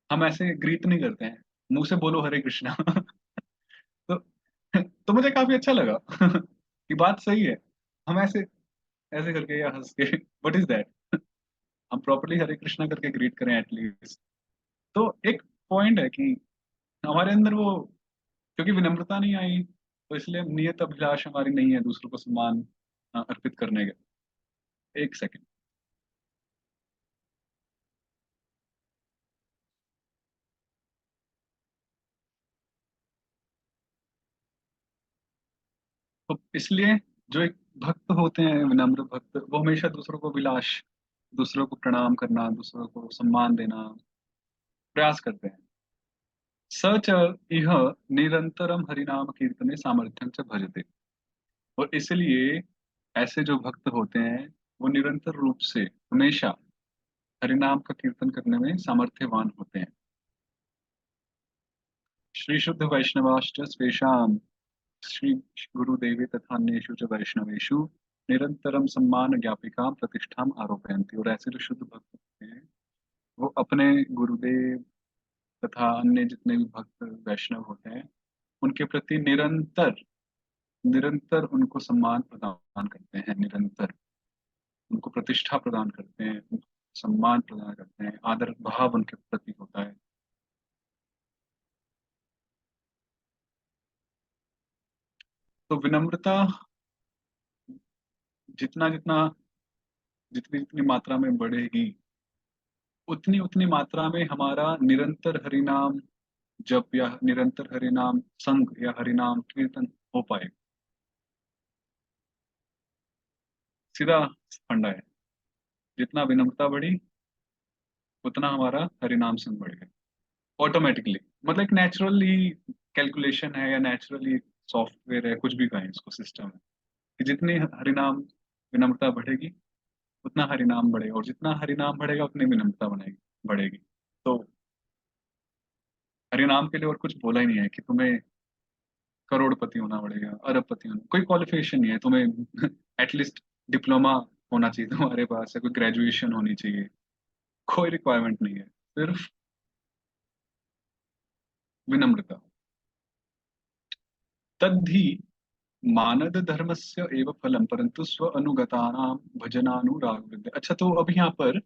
हम ऐसे ग्रीट नहीं करते हैं, मुंह से बोलो हरे कृष्णा। तो तो मुझे काफी अच्छा लगा कि बात सही है। हम ऐसे ऐसे करके या हंस के व्हाट इज दैट, हम प्रॉपरली हरे कृष्णा करके ग्रीट करें एटलीस्ट। तो एक पॉइंट है कि हमारे अंदर वो, क्योंकि विनम्रता नहीं आई तो इसलिए नियत अभिलाष हमारी नहीं है दूसरों को सम्मान अर्पित करने का। एक सेकंड। तो इसलिए जो एक भक्त होते हैं, विनम्र भक्त, वो हमेशा दूसरों को विलास, दूसरों को प्रणाम करना, दूसरों को सम्मान देना प्रयास करते हैं। सच इह निरंतरम हरिनाम कीर्तने सामर्थ्यं च भजते, और इसलिए ऐसे जो भक्त होते हैं वो निरंतर रूप से हमेशा हरिनाम का कीर्तन करने में सामर्थ्यवान होते हैं। श्री शुद्ध वैष्णवाश्च स्वेषाम श्री गुरुदेवे तथा अन्येषु च वैष्णवेषु निरंतरम सम्मान ज्ञापिकाम प्रतिष्ठाम आरोपयन्ति, और ऐसे जो शुद्ध भक्त होते हैं वो अपने गुरुदेव तथा अन्य जितने भी भक्त वैष्णव होते हैं उनके प्रति निरंतर निरंतर उनको सम्मान प्रदान करते हैं, निरंतर उनको प्रतिष्ठा प्रदान करते हैं, उनको सम्मान प्रदान करते हैं, आदर भाव उनके प्रति होता है। तो विनम्रता जितना जितना जितनी जितनी मात्रा में बढ़ेगी उतनी उतनी मात्रा में हमारा निरंतर हरिनाम जप या निरंतर हरिनाम संग या हरिनाम कीर्तन हो पाएगा। सीधा फंडा है, जितना विनम्रता बढ़ी उतना हमारा हरिनाम सिंह बढ़ेगा ऑटोमेटिकली। मतलब एक नेचुरल ही कैलकुलेशन है या नेचुरली सॉफ्टवेयर है, कुछ भी कहें इसको, सिस्टम है कि जितनी हरिनाम विनम्रता बढ़ेगी उतना हरिनाम बढ़ेगा, और जितना हरिनाम बढ़ेगा उतनी विनम्रता बनेगी बढ़ेगी। तो हरिनाम के लिए और कुछ बोला ही नहीं है कि तुम्हें करोड़पति होना पड़ेगा, अरबपति होना, कोई क्वालिफिकेशन नहीं है तुम्हें। एटलीस्ट डिप्लोमा होना चाहिए तुम्हारे पास, या कोई ग्रेजुएशन होनी चाहिए, कोई रिक्वायरमेंट नहीं है, सिर्फ विनम्रता। तद्धि मानद धर्मस्य एव फलम परंतु स्व अनुगतानाम भजनानुराग वृद्धि। अच्छा, तो अब यहाँ पर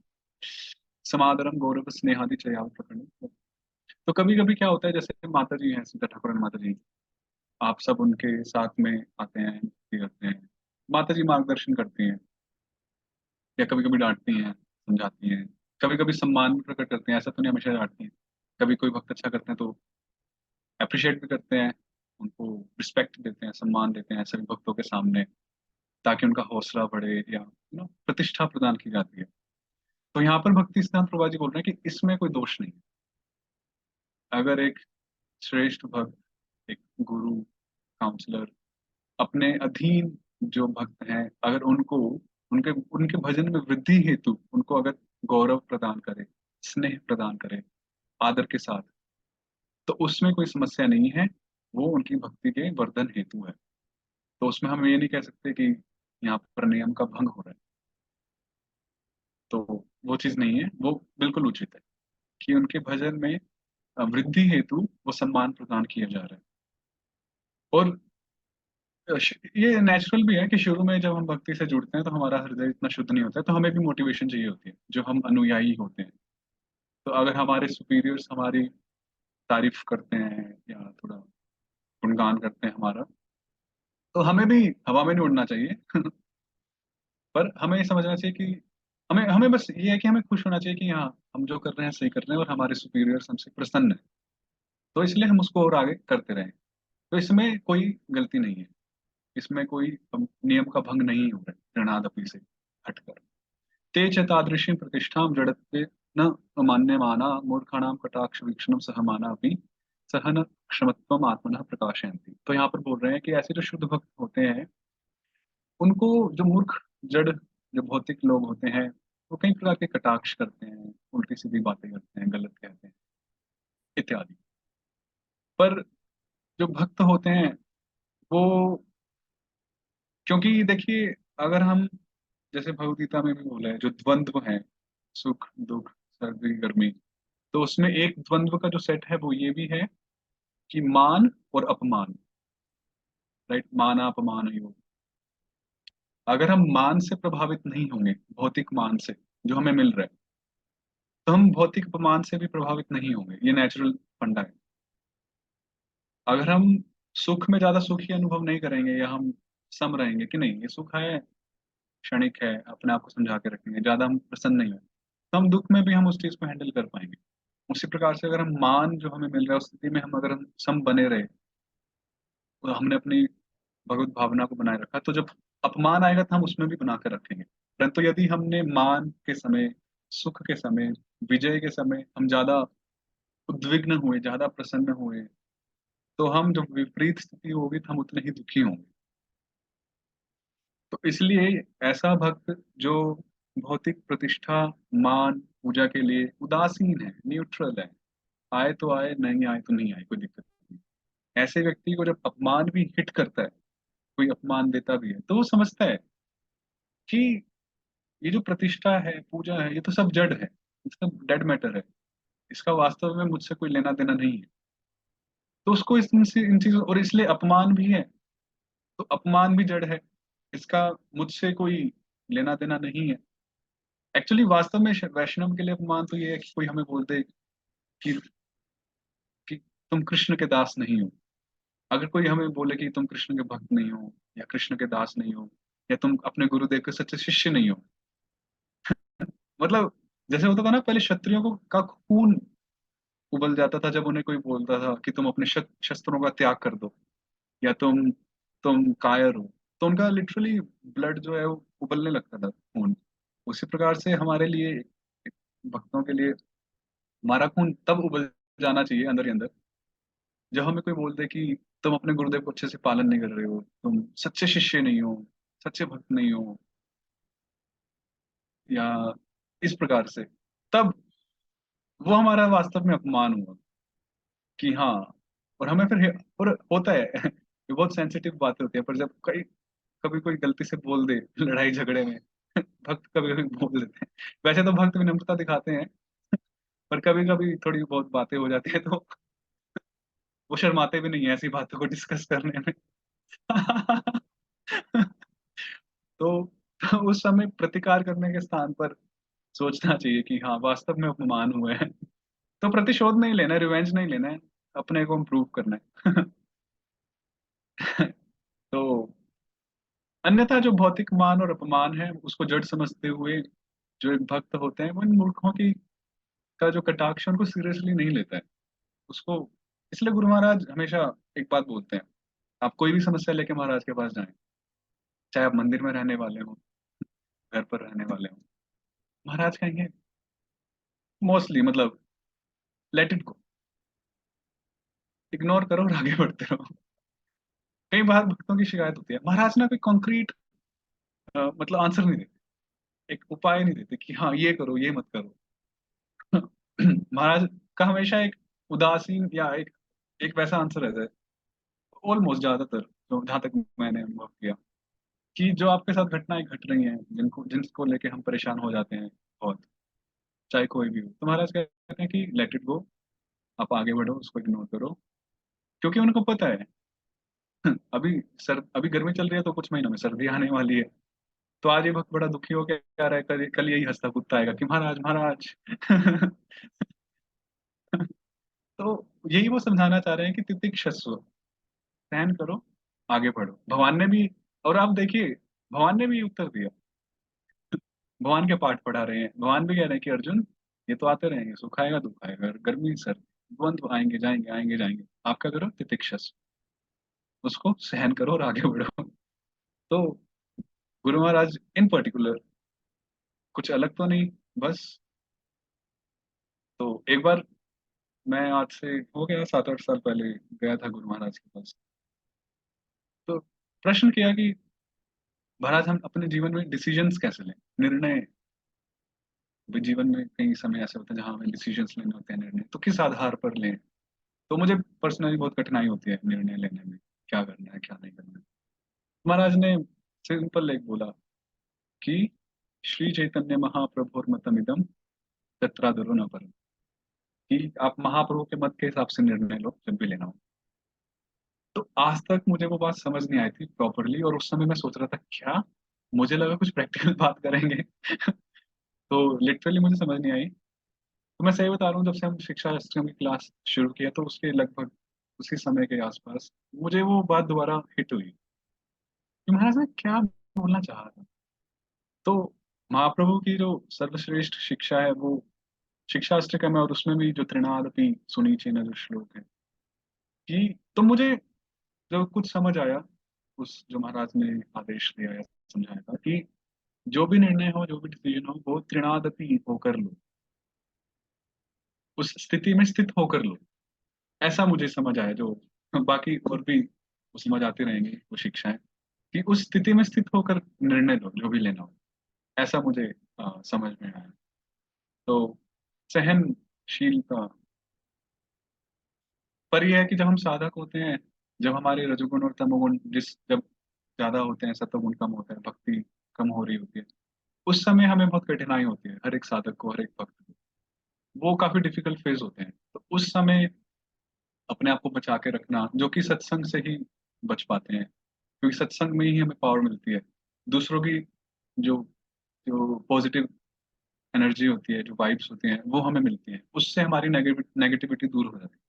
समादरम गौरव स्नेहादि चया प्रकरण। तो कभी कभी क्या होता है, जैसे माता जी हैं, सीता ठाकुर माता जी, आप सब उनके साथ में आते हैं, भक्ति करते हैं, माता जी मार्गदर्शन करती हैं, या कभी कभी डांटती हैं, समझाती हैं, कभी कभी सम्मान भी प्रकट करते हैं, ऐसा तो नहीं हमेशा डांटती हैं। कभी कोई भक्त अच्छा करते हैं तो अप्रिशिएट भी करते हैं, उनको रिस्पेक्ट देते हैं, सम्मान देते हैं सभी भक्तों के सामने, ताकि उनका हौसला बढ़े, या प्रतिष्ठा प्रदान की जाती है। तो यहाँ पर भक्ति सिद्धांत प्रभुपाद जी बोल रहे हैं कि इसमें कोई दोष नहीं है। अगर एक श्रेष्ठ भक्त, एक गुरु, काउंसलर अपने अधीन जो भक्त हैं, अगर उनको उनके उनके भजन में वृद्धि हेतु उनको अगर गौरव प्रदान करे, स्नेह प्रदान करे आदर के साथ, तो उसमें कोई समस्या नहीं है। वो उनकी भक्ति के वर्धन हेतु है। तो उसमें हम ये नहीं कह सकते कि यहाँ पर नियम का भंग हो रहा है। तो वो चीज नहीं है, वो बिल्कुल उचित है कि उनके भजन में वृद्धि हेतु वो सम्मान प्रदान किया जा रहा है। और ये नेचुरल भी है कि शुरू में जब हम भक्ति से जुड़ते हैं तो हमारा हृदय इतना शुद्ध नहीं होता है, तो हमें भी मोटिवेशन चाहिए होती है जो हम अनुयायी होते हैं। तो अगर हमारे सुपीरियर्स हमारी तारीफ करते हैं या थोड़ा गुणगान करते हैं हमारा, तो हमें भी हवा में नहीं उड़ना चाहिए। पर हमें ये समझना चाहिए कि हमें हमें बस ये है कि हमें खुश होना चाहिए कि हाँ, हम जो कर रहे हैं सही कर रहे हैं और हमारे सुपीरियर्स हमसे प्रसन्न है, तो इसलिए हम उसको और आगे करते रहें। तो इसमें कोई गलती नहीं है, इसमें कोई नियम का भंग नहीं हो रहा है ऋणादपि से हटकर। ते च तादृशीं प्रतिष्ठां जडत्वे न मान्यमाना मूर्खाणां कटाक्ष वीक्षणं सहमाना अपि सहन क्षमत्वम आत्मनः प्रकाशयन्ति। तो यहाँ पर बोल रहे हैं कि ऐसे जो शुद्ध भक्त होते हैं, उनको जो मूर्ख जड़ जो भौतिक लोग होते हैं, वो कई प्रकार के कटाक्ष करते हैं, उल्टी सीधी बातें करते हैं, गलत कहते हैं इत्यादि। पर जो भक्त होते हैं वो, क्योंकि देखिए, अगर हम जैसे भगवद गीता में भी बोला है, जो द्वंद्व है, सुख दुख सर्दी गर्मी, तो उसमें एक द्वंद्व का जो सेट है वो ये भी है कि मान और अपमान। राइट, माना अपमान योग। अगर हम मान से प्रभावित नहीं होंगे, भौतिक मान से जो हमें मिल रहा है, तो हम भौतिक अपमान से भी प्रभावित नहीं होंगे। ये नेचुरल फंडा है। अगर हम सुख में ज्यादा सुखी अनुभव नहीं करेंगे, या हम सम रहेंगे कि नहीं ये सुख है, क्षणिक है, अपने आप को समझा के रखेंगे, ज्यादा हम प्रसन्न नहीं है, तो हम दुख में भी हम उस चीज को हैंडल कर पाएंगे। उसी प्रकार से अगर हम मान जो हमें मिल रहा है उस स्थिति में हम अगर हम सम बने रहे, तो हमने अपनी भगवत भावना को बनाए रखा, तो जब अपमान आएगा तो हम उसमें भी बना कर रखेंगे। परंतु यदि हमने मान के समय, सुख के समय, विजय के समय हम ज्यादा उद्विग्न हुए, ज्यादा प्रसन्न हुए, तो हम जब विपरीत स्थिति होगी तो हम उतने ही दुखी होंगे। तो इसलिए ऐसा भक्त जो भौतिक प्रतिष्ठा, मान, पूजा के लिए उदासीन है, न्यूट्रल है, आए तो आए, नहीं आए तो नहीं आए, कोई दिक्कत नहीं, ऐसे व्यक्ति को जब अपमान भी हिट करता है, कोई अपमान देता भी है, तो वो समझता है कि ये जो प्रतिष्ठा है, पूजा है, ये तो सब जड़ है, ये सब डेड मैटर है, इसका वास्तव में मुझसे कोई लेना देना नहीं है। तो उसको इन चीजों, और इसलिए अपमान भी है, तो अपमान भी जड़ है, इसका मुझसे कोई लेना देना नहीं है। एक्चुअली वास्तव में वैष्णव के लिए अपमान तो ये है कि कोई हमें बोल दे कि तुम कृष्ण के दास नहीं हो। अगर कोई हमें बोले कि तुम कृष्ण के भक्त नहीं हो, या कृष्ण के दास नहीं हो, या तुम अपने गुरुदेव के सच्चे शिष्य नहीं हो, मतलब जैसे होता था ना पहले, क्षत्रियों को का खून उबल जाता था जब उन्हें कोई बोलता था कि तुम अपने शस्त्रों का त्याग कर दो, या तुम कायर हो, तो उनका लिटरली ब्लड जो है वो उबलने लगता था, खून। उसी प्रकार से हमारे लिए भक्तों के लिए हमारा खून तब उबल जाना चाहिए अंदर ही अंदर जब हमें कोई बोल दे कि तुम अपने गुरुदेव को अच्छे से पालन नहीं कर रहे हो, तुम सच्चे शिष्य नहीं हो, सच्चे भक्त नहीं हो, या इस प्रकार से, तब वो हमारा वास्तव में अपमान हुआ कि हाँ। और हमें फिर और होता है ये बहुत सेंसिटिव बातें होती है, पर जब कई कभी कोई गलती से बोल दे लड़ाई झगड़े में भक्त कभी कभी बोल देते हैं। वैसे तो भक्त विनम्रता दिखाते हैं, पर कभी कभी थोड़ी बहुत बातें हो जाती है तो वो शर्माते भी नहीं है ऐसी बातों को डिस्कस करने में। तो, तो उस समय प्रतिकार करने के स्थान पर सोचना चाहिए कि हाँ वास्तव में अपमान हुए हैं, तो प्रतिशोध नहीं लेना है, रिवेंज नहीं लेना है, अपने को इम्प्रूव करना है। तो अन्यथा जो भौतिक मान और अपमान है उसको जड़ समझते हुए जो एक भक्त होते हैं वो इन मूर्खों की का जो कटाक्ष है उनको सीरियसली नहीं लेता है उसको। इसलिए गुरु महाराज हमेशा एक बात बोलते हैं, आप कोई भी समस्या लेके महाराज के पास जाएं, चाहे आप मंदिर में रहने वाले हो, घर पर रहने वाले हो, महाराज कहेंगे मोस्टली मतलब लेट इट गो, इग्नोर करो और आगे बढ़ते रहो। कई बार भक्तों की शिकायत होती है महाराज ना कोई कॉन्क्रीट मतलब आंसर नहीं देते, एक उपाय नहीं देते कि हाँ ये करो ये मत करो। महाराज का हमेशा एक उदासीन या एक एक वैसा आंसर रहता है ऑलमोस्ट ज्यादातर, जो जहां तक मैंने अनुभव किया, कि जो आपके साथ घटनाएं घट रही हैं जिनको जिनको लेके हम परेशान हो जाते हैं बहुत, चाहे कोई भी हो, तो महाराज कहते हैं कि लेट इट गो, आप आगे बढ़ो, उसको इग्नोर करो। क्योंकि उनको पता है अभी गर्मी चल रही है तो कुछ महीनों में सर्दी आने वाली है। तो आज ये भक्त बड़ा दुखी हो के आ रहा है, कल कल यही हंसता कूदता आएगा कि महाराज महाराज। तो यही वो समझाना चाह रहे हैं कि तितिक्षस्व, सहन करो, आगे बढ़ो। भगवान ने भी, और आप देखिए भगवान ने भी उत्तर दिया, भगवान के पाठ पढ़ा रहे हैं, भगवान भी कह रहे हैं कि अर्जुन ये तो आते रहेंगे, सुख आएगा दुख आएगा, गर्मी सर्दी द्वंद्व आएंगे जाएंगे आएंगे जाएंगे, आप क्या करो तितिक्षस्व, उसको सहन करो और आगे बढ़ो। तो गुरु महाराज इन पर्टिकुलर कुछ अलग तो नहीं, बस। तो एक बार मैं आज से हो गया 7-8 साल पहले गया था गुरु महाराज के पास। तो प्रश्न किया कि महाराज हम अपने जीवन में डिसीजंस कैसे लें, निर्णय, भी जीवन में कई समय ऐसे होते हैं जहां हमें डिसीजंस लेने होते हैं, निर्णय तो किस आधार पर लें। तो मुझे पर्सनली बहुत कठिनाई होती है निर्णय लेने में, क्या करना है क्या नहीं करना है। महाराज ने सिंपल एक बोला कि श्री चैतन्य महाप्रभुर्मतमिदम तत्रादुरो न परम, कि आप महाप्रभु के मत के हिसाब से निर्णय लो जब भी लेना हो। तो आज तक मुझे वो बात समझ नहीं आई थी प्रॉपरली, और उस समय मैं सोच रहा था क्या, मुझे लगा कुछ प्रैक्टिकल बात करेंगे। तो लिटरली मुझे समझ नहीं आई। तो मैं सही बता रहा हूँ, जब से हम शिक्षा शास्त्र की क्लास शुरू किया तो उसके लगभग उसी समय के आसपास मुझे वो बात दोबारा हिट हुई कि महाराज ने क्या बोलना चाहा था। तो महाप्रभु की जो सर्वश्रेष्ठ शिक्षा है वो शिक्षाष्टकम है, और उसमें भी जो त्रिनादपि सुनीचे न जो श्लोक है, कि तो मुझे जो कुछ समझ आया, उस जो महाराज ने आदेश दिया है समझाया था कि जो भी निर्णय हो जो भी डिसीजन हो वो त्रिनादपि होकर लो, उस स्थिति में स्थित होकर लो। ऐसा मुझे समझ आया, जो बाकी और भी वो समझ आती रहेंगी वो शिक्षाएं, कि उस स्थिति में स्थित होकर निर्णय लो जो भी लेना हो। ऐसा मुझे समझ में आया। तो सहनशीलता, पर यह है कि जब हम साधक होते हैं, जब हमारे रजोगुण और तमोगुण जब ज्यादा होते हैं, सत्वगुण कम होता है, भक्ति कम हो रही होती है, उस समय हमें बहुत कठिनाई होती है, हर एक साधक को, हर एक भक्त को। वो काफी डिफिकल्ट फेज होते हैं, तो उस समय अपने आप को बचा के रखना, जो कि सत्संग से ही बच पाते हैं, क्योंकि सत्संग में ही हमें पावर मिलती है। दूसरों की जो जो पॉजिटिव एनर्जी होती है, जो वाइब्स होती हैं, वो हमें मिलती हैं, उससे हमारी नेगेटिविटी दूर हो जाती है।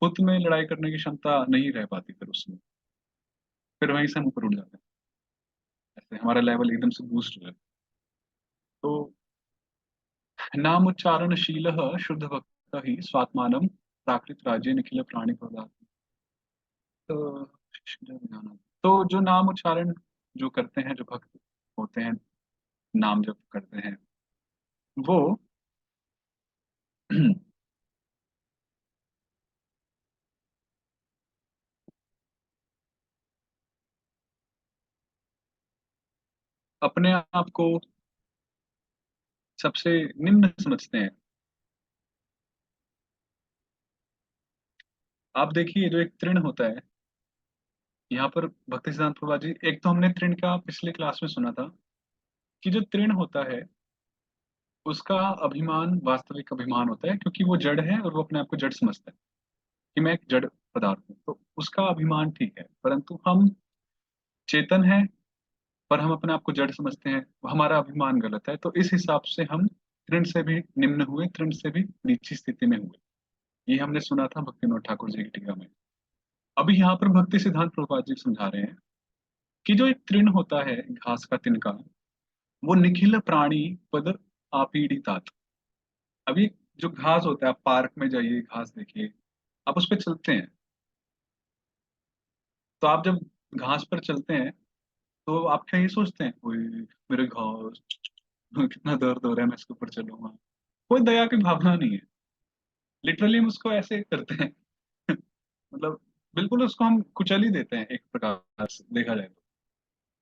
खुद में लड़ाई करने की क्षमता नहीं रह पाती फिर उसमें, फिर वहीं से हम ऊपर उठ जाते हैं, ऐसे हमारा लेवल एकदम से बूस्ट हो जाता है। तो नाम उच्चारणशील शुद्ध भक्त ही स्वात्मानम प्राकृत राज्य निखिल प्राणी प्रदान। तो तो जो नाम उच्चारण जो करते हैं, जो भक्त होते हैं, नाम जप करते हैं, वो अपने आप को सबसे निम्न समझते हैं। आप देखिए, जो एक तृण होता है, यहाँ पर भक्ति सिद्धांत प्रभुपाद जी, एक तो हमने तृण का पिछले क्लास में सुना था कि जो तृण होता है उसका अभिमान वास्तविक अभिमान होता है, क्योंकि वो जड़ है और वो अपने आप को जड़ समझता है कि मैं एक जड़ पदार्थ हूँ, तो उसका अभिमान ठीक है। परंतु हम चेतन हैं, पर हम अपने आप को जड़ समझते हैं, हमारा अभिमान गलत है, तो इस हिसाब से हम तृण से भी निम्न हुए, तृण से भी नीची स्थिति में हुए। ये हमने सुना था भक्तिविनोद ठाकुर जी की टीका में। अभी यहाँ पर भक्ति सिद्धांत प्रभुपाद जी समझा रहे हैं कि जो एक तृण होता है घास का तिनका, वो निखिल प्राणी पद आपीड़ितात। अभी जो घास होता है, आप पार्क में जाइए, घास देखिए, आप उस पर चलते हैं, तो आप जब घास पर चलते हैं तो आप क्या ये सोचते हैं, ओए मेरे घास, कितना दर्द हो रहा है, मैं इसके ऊपर चलूंगा? कोई दया की भावना नहीं है। लिटरली हम उसको ऐसे करते हैं। मतलब बिल्कुल उसको हम कुचल ही देते हैं एक प्रकार से देखा जाए तो।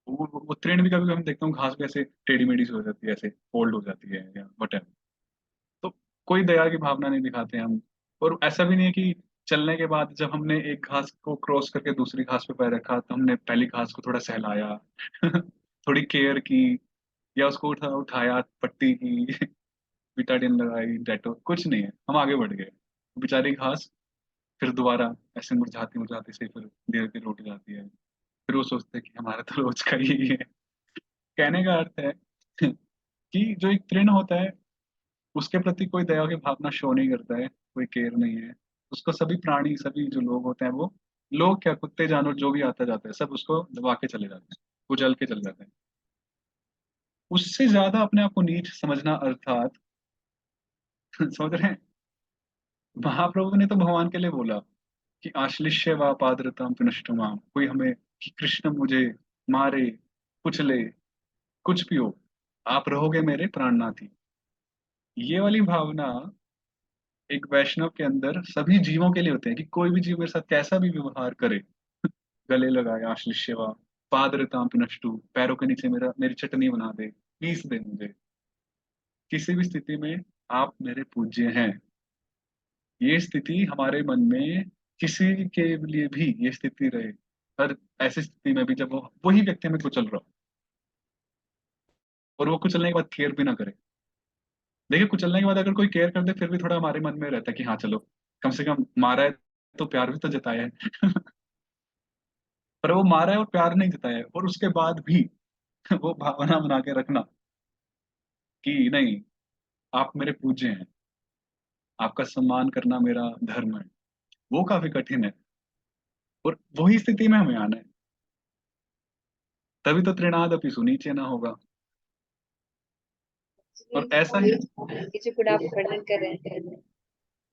वो तृण भी कभी हम देखता हूँ, घास भी ऐसे टेढ़ी मेढ़ी सी हो जाती है, ऐसे फोल्ड हो जाती है या वट, तो कोई दया की भावना नहीं दिखाते हम। और ऐसा भी नहीं है कि चलने के बाद जब हमने एक घास को क्रॉस करके दूसरी घास पे पैर रखा तो हमने पहली घास को थोड़ा सहलाया, थोड़ी केयर की, या उसको उठाया, पट्टी की, बिटाडिन लगाई, डेटो, कुछ नहीं है, हम आगे बढ़ गए। बेचारी घास फिर दोबारा ऐसे मुरझाती मुरझाती से फिर धीरे धीरे उठ जाती है। फिर वो सोचते हैं कि हमारा तो रोज का ही है। कहने का अर्थ है कि जो एक तृण होता है उसके प्रति कोई दया की भावना शो नहीं करता है, कोई केयर नहीं है। उसको सभी प्राणी, सभी जो लोग होते हैं, वो लोग क्या, कुत्ते जानवर जो भी आता जाता है सब उसको दबा के चले जाते हैं, कुचल के चले जाते हैं। उससे ज्यादा अपने आप को नीच समझना, अर्थात समझ रहे हैं, महाप्रभु ने तो भगवान के लिए बोला कि आश्लिष्य व पादरताम पिनष्टुमाम, कोई हमें, कि कृष्ण मुझे मारे, कुचले, कुछ भी हो, आप रहोगे मेरे प्राणनाथी। ये वाली भावना एक वैष्णव के अंदर सभी जीवों के लिए होते हैं कि कोई भी जीव मेरे साथ कैसा भी व्यवहार करे, गले लगाए, आश्लिष सेवा, पादरताम पिनष्टु, पैरों के नीचे मेरी चटनी बना दे, पीस दे मुझे, किसी भी स्थिति में आप मेरे पूज्य हैं। ये स्थिति हमारे मन में किसी के लिए भी ये स्थिति रहे, हर ऐसी स्थिति में भी जब वो वही व्यक्ति हमें कुचल रहा हो, और वो कुचलने के बाद केयर भी ना करे। देखिए, कुचलने के बाद अगर कोई केयर कर दे फिर भी थोड़ा हमारे मन में रहता है कि हाँ चलो, कम से कम मारा है तो प्यार भी तो जताया है। पर वो मारा है और प्यार नहीं जताया है, और उसके बाद भी वो भावना बना के रखना कि नहीं, आप मेरे पूज्य हैं, आपका सम्मान करना मेरा धर्म है, वो काफी कठिन है। और वही स्थिति में हमें आना है, तभी तो तृणादपि सुनीचे ना होगा। और ऐसा ही ये जो गुण आप वर्णन कर रहे हैं,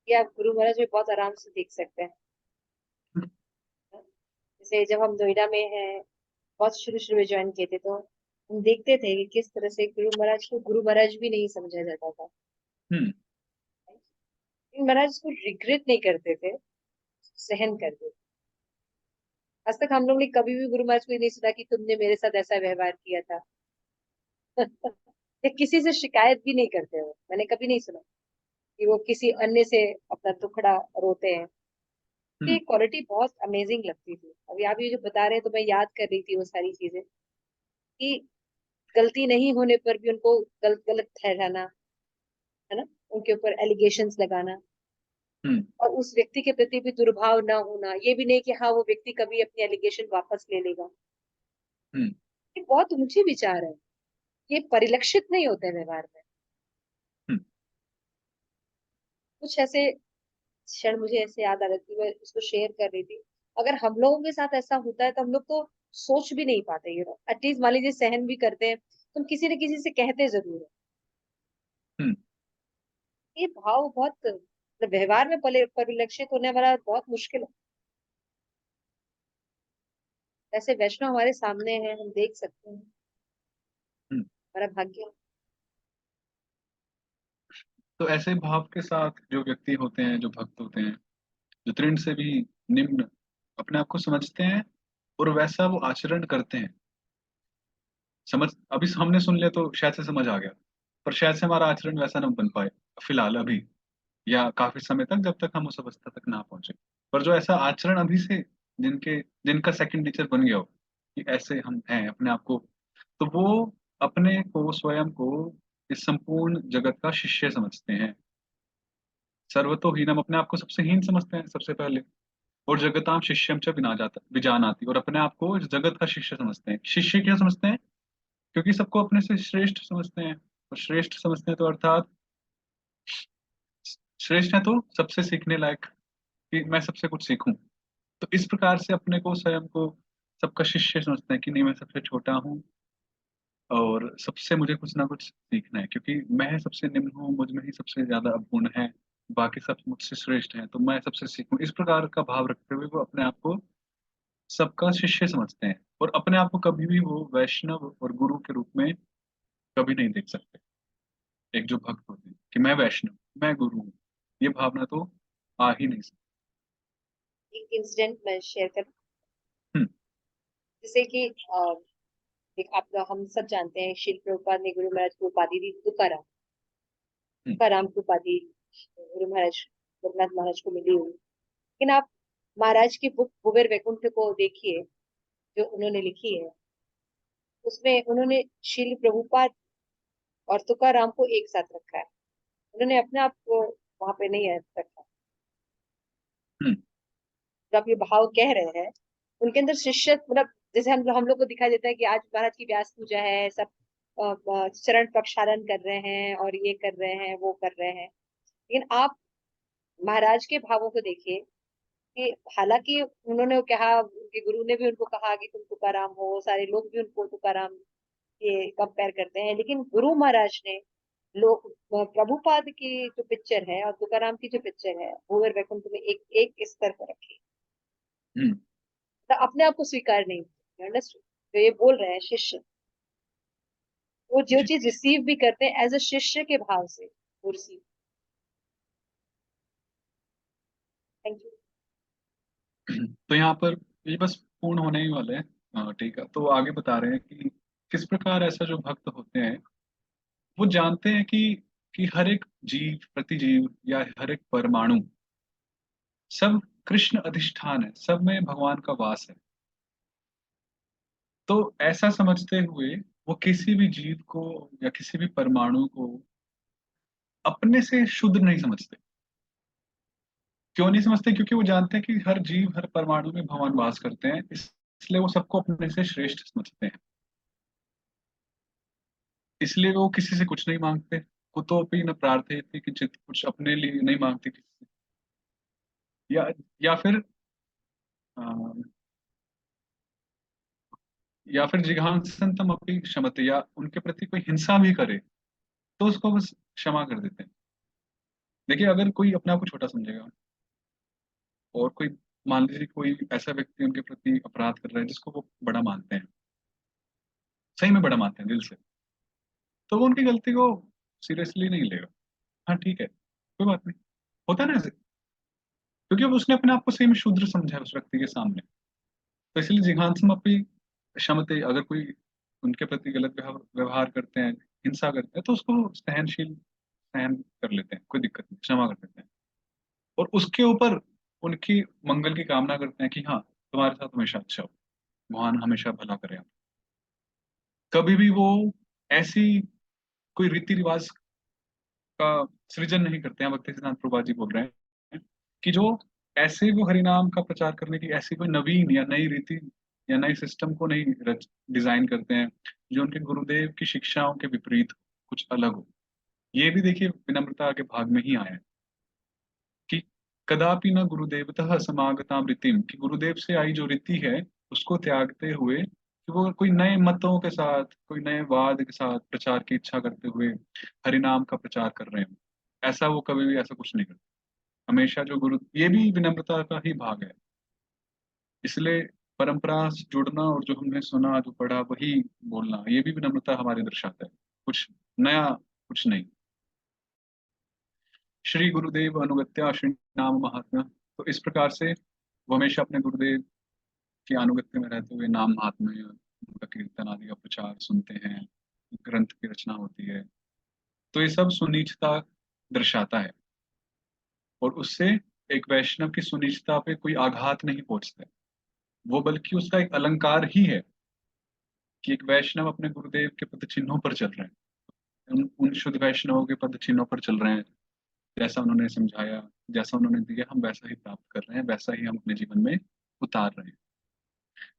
ये आप गुरु महाराज में बहुत आराम से देख सकते हैं। जैसे जब हम नोएडा में हैं, बहुत शुरू शुरू में ज्वाइन किए थे, तो हम देखते थे कि किस तरह से गुरु महाराज को गुरु महाराज भी नहीं समझा जाता था। हम्म गुरु महाराज को रिग्रेट नहीं करते थे, सहन करते थे। आज तक हम लोग ने कभी भी गुरु महाराज को ये नहीं सुना कि तुमने मेरे साथ ऐसा व्यवहार किया था। या किसी से शिकायत भी नहीं करते हो, मैंने कभी नहीं सुना कि वो किसी अन्य से अपना दुखड़ा रोते हैं। ये हम्म क्वालिटी बहुत अमेजिंग लगती थी। अभी आप ये जो बता रहे हैं तो मैं याद कर रही थी वो सारी चीजें, कि गलती नहीं होने पर भी उनको गलत गलत ठहराना, है ना, उनके ऊपर एलिगेशंस लगाना, हम्म और उस व्यक्ति के प्रति भी दुर्भाव ना होना, ये भी नहीं कि हाँ वो व्यक्ति कभी अपनी एलिगेशन वापस ले लेगा। हम्म ये बहुत ऊंचे विचार है, ये परिलक्षित नहीं होते व्यवहार में। हम्म कुछ ऐसे क्षण मुझे ऐसे याद आ रही थी, मैं उसको शेयर कर रही थी। अगर हम लोगों के साथ ऐसा होता है तो हम लोग तो सोच भी नहीं पाते, एटलीस्ट मान लीजिए सहन भी करते हैं तो हम किसी न किसी से कहते जरूर है। हम्म ये भाव बहुत, मतलब व्यवहार में परिलक्षित होने वाला बहुत मुश्किल है। ऐसे वैष्णव हमारे सामने हैं, हम देख सकते हैं, हम्म। हमारा भाग्य। तो ऐसे भाव के साथ जो व्यक्ति होते हैं, जो भक्त होते हैं, जो तृण से भी निम्न अपने आप को समझते हैं और वैसा वो आचरण करते हैं। समझ अभी हमने सुन लिया तो शायद से समझ आ गया, पर शायद से हमारा आचरण वैसा ना बन पाए फिलहाल अभी, या काफी समय तक, जब तक हम उस अवस्था तक ना पहुंचे। पर जो ऐसा आचरण अभी से जिनका सेकंड नेचर बन गया हो कि ऐसे हम हैं अपने आप को, तो वो अपने को स्वयं को इस संपूर्ण जगत का शिष्य समझते हैं। सर्वतोहीनम, अपने आप को सबसे हीन समझते हैं सबसे पहले। और जगताम शिष्यम च विजानाति, और अपने आप को इस जगत का शिष्य समझते हैं। शिष्य क्यों समझते हैं? क्योंकि सबको अपने से श्रेष्ठ समझते हैं, और श्रेष्ठ समझते हैं तो अर्थात श्रेष्ठ है तो सबसे सीखने लायक, कि मैं सबसे कुछ सीखूं। तो इस प्रकार से अपने को स्वयं को सबका शिष्य समझते हैं कि नहीं, मैं सबसे छोटा हूँ और सबसे मुझे कुछ ना कुछ सीखना है, क्योंकि मैं सबसे निम्न हूँ, मुझ में ही सबसे ज्यादा अवगुण है, बाकी सब मुझसे श्रेष्ठ हैं, तो मैं सबसे सीखूं। इस प्रकार का भाव रखते हुए वो अपने आप को सबका शिष्य समझते हैं, और अपने आप को कभी भी वो वैष्णव और गुरु के रूप में कभी नहीं देख सकते। एक जो भक्त होते हैं कि मैं वैष्णव, मैं गुरु हूँ, ये भावना तो आ ही नहीं सकती। एक इंसिडेंट मैं शेयर कर, हम्म। जैसे कि एक आप हम सब जानते हैं शिल प्रभुपाद ने गुरु महाराज को उपाधि दी तुकाराम। हम्म। तुकाराम की उपाधि गुरु महाराज रघुनाथ महाराज को मिली हुई। लेकिन आप महाराज की बुक कुबेर वैकुंठ को देखिए, जो उन्होंने लिखी है, उसमें उन्होंने शिल प्रभुपाद और तुकाराम को एक साथ रखा है। उन्होंने अपने आप को वहां पे नहीं रखा। हम्म। जो आप ये भाव कह रहे हैं, उनके अंदर शिष्य, मतलब जैसे हम लोग को दिखाई देता है कि आज महाराज की व्यास पूजा है, सब चरण प्रक्षालन कर रहे हैं और ये कर रहे हैं, वो कर रहे हैं। लेकिन आप महाराज के भावों को देखिए कि हालांकि उन्होंने कहा, उनके गुरु ने भी उनको कहा कि तुम तुकाराम हो, सारे लोग भी उनको तुकाराम ये कंपेयर करते हैं, लेकिन गुरु महाराज ने लोग प्रभुपाद की जो पिक्चर है और तुकाराम की जो पिक्चर है, भूवर वैकुंठ में एक एक स्तर पर रखी। हम्म। तो अपने आप को स्वीकार नहीं, अंडरस्टूड? जो ये बोल रहे हैं शिष्य, वो जो जी। चीज रिसीव भी करते हैं एज अ शिष्य के भाव से वो रिसीव। Thank you. तो यहाँ पर ये बस पूर्ण होने ही वाले हैं। हाँ, ठीक है। तो आगे बता रहे हैं कि किस प्रकार ऐसा जो भक्त होते हैं वो जानते हैं कि हर एक जीव, प्रतिजीव या हर एक परमाणु, सब कृष्ण अधिष्ठान है, सब में भगवान का वास है। तो ऐसा समझते हुए वो किसी भी जीव को या किसी भी परमाणु को अपने से शुद्ध नहीं समझते। क्यों नहीं समझते? क्योंकि वो जानते हैं कि हर जीव, हर परमाणु में भगवान वास करते हैं, इसलिए वो सबको अपने से श्रेष्ठ समझते हैं। इसलिए वो किसी से कुछ नहीं मांगते। कुतोपि न प्रार्थयति किंचित, कुछ अपने लिए नहीं मांगते किसी से। या या फिर अ, या फिर जिघांसन्तम अपि क्षमते, या उनके प्रति कोई हिंसा भी करे तो उसको बस क्षमा कर देते हैं। देखिए, अगर कोई अपने आप को छोटा समझेगा और कोई, मान लीजिए कोई ऐसा व्यक्ति उनके प्रति अपराध कर रहा है जिसको वो बड़ा मानते हैं, सही में बड़ा मानते हैं दिल से, तो वो उनकी गलती को सीरियसली नहीं लेगा। हाँ ठीक है, कोई बात नहीं, होता है ना ऐसे, क्योंकि अब उसने अपने आप को सही में शूद्र समझा है उस व्यक्ति के सामने। तो इसलिए जिघांसम अपनी क्षमते, अगर कोई उनके प्रति गलत व्यवहार करते हैं, हिंसा करते हैं, तो उसको सहन कर लेते हैं, कोई दिक्कत नहीं, क्षमा कर देते हैं। और उसके ऊपर उनकी मंगल की कामना करते हैं कि हाँ, तुम्हारे साथ हमेशा अच्छा हो, भगवान हमेशा भला करे। कभी भी वो ऐसी कोई रीति रिवाज का सृजन नहीं करते हैं। भक्ति सिद्धांत प्रभुपाद जी बोल रहे हैं कि जो ऐसे वो हरिनाम का प्रचार करने की ऐसी कोई नवीन या नई रीति या नई सिस्टम को नहीं डिजाइन करते हैं जो उनके गुरुदेव की शिक्षाओं के विपरीत हो, कुछ अलग हो। ये भी देखिए विनम्रता के भाग में ही आया है कि कदापि न गुरुदेवतः समागताम रीतिम, कि गुरुदेव से आई जो रीति है उसको त्यागते हुए कि वो कोई नए मतों के साथ, कोई नए वाद के साथ प्रचार की इच्छा करते हुए हरिनाम का प्रचार कर रहे हैं, ऐसा वो कभी भी ऐसा कुछ नहीं करते। हमेशा जो गुरु, ये भी विनम्रता का ही भाग है। इसलिए परंपरा से जुड़ना और जो हमने सुना, जो पढ़ा, वही बोलना, ये भी विनम्रता हमारे दर्शाता है, कुछ नया कुछ नहीं। श्री गुरुदेव अनुगत्या श्री नाम महात्मा। तो इस प्रकार से वो हमेशा अपने गुरुदेव की अनुगत्य में रहते हुए नाम महात्म्य, उनका कीर्तन आदि का प्रचार सुनते हैं, ग्रंथ की रचना होती है। तो ये सब सुनीचता दर्शाता है, और उससे एक वैष्णव की सुनीचता पे कोई आघात नहीं पहुंचता है। वो बल्कि उसका एक अलंकार ही है कि एक वैष्णव अपने गुरुदेव के पद चिन्हों पर चल रहे हैं, उन शुद्ध वैष्णवों के पद चिन्हों पर चल रहे हैं। जैसा उन्होंने समझाया, जैसा उन्होंने दिया, हम वैसा ही प्राप्त कर रहे हैं, वैसा ही हम अपने जीवन में उतार रहे हैं।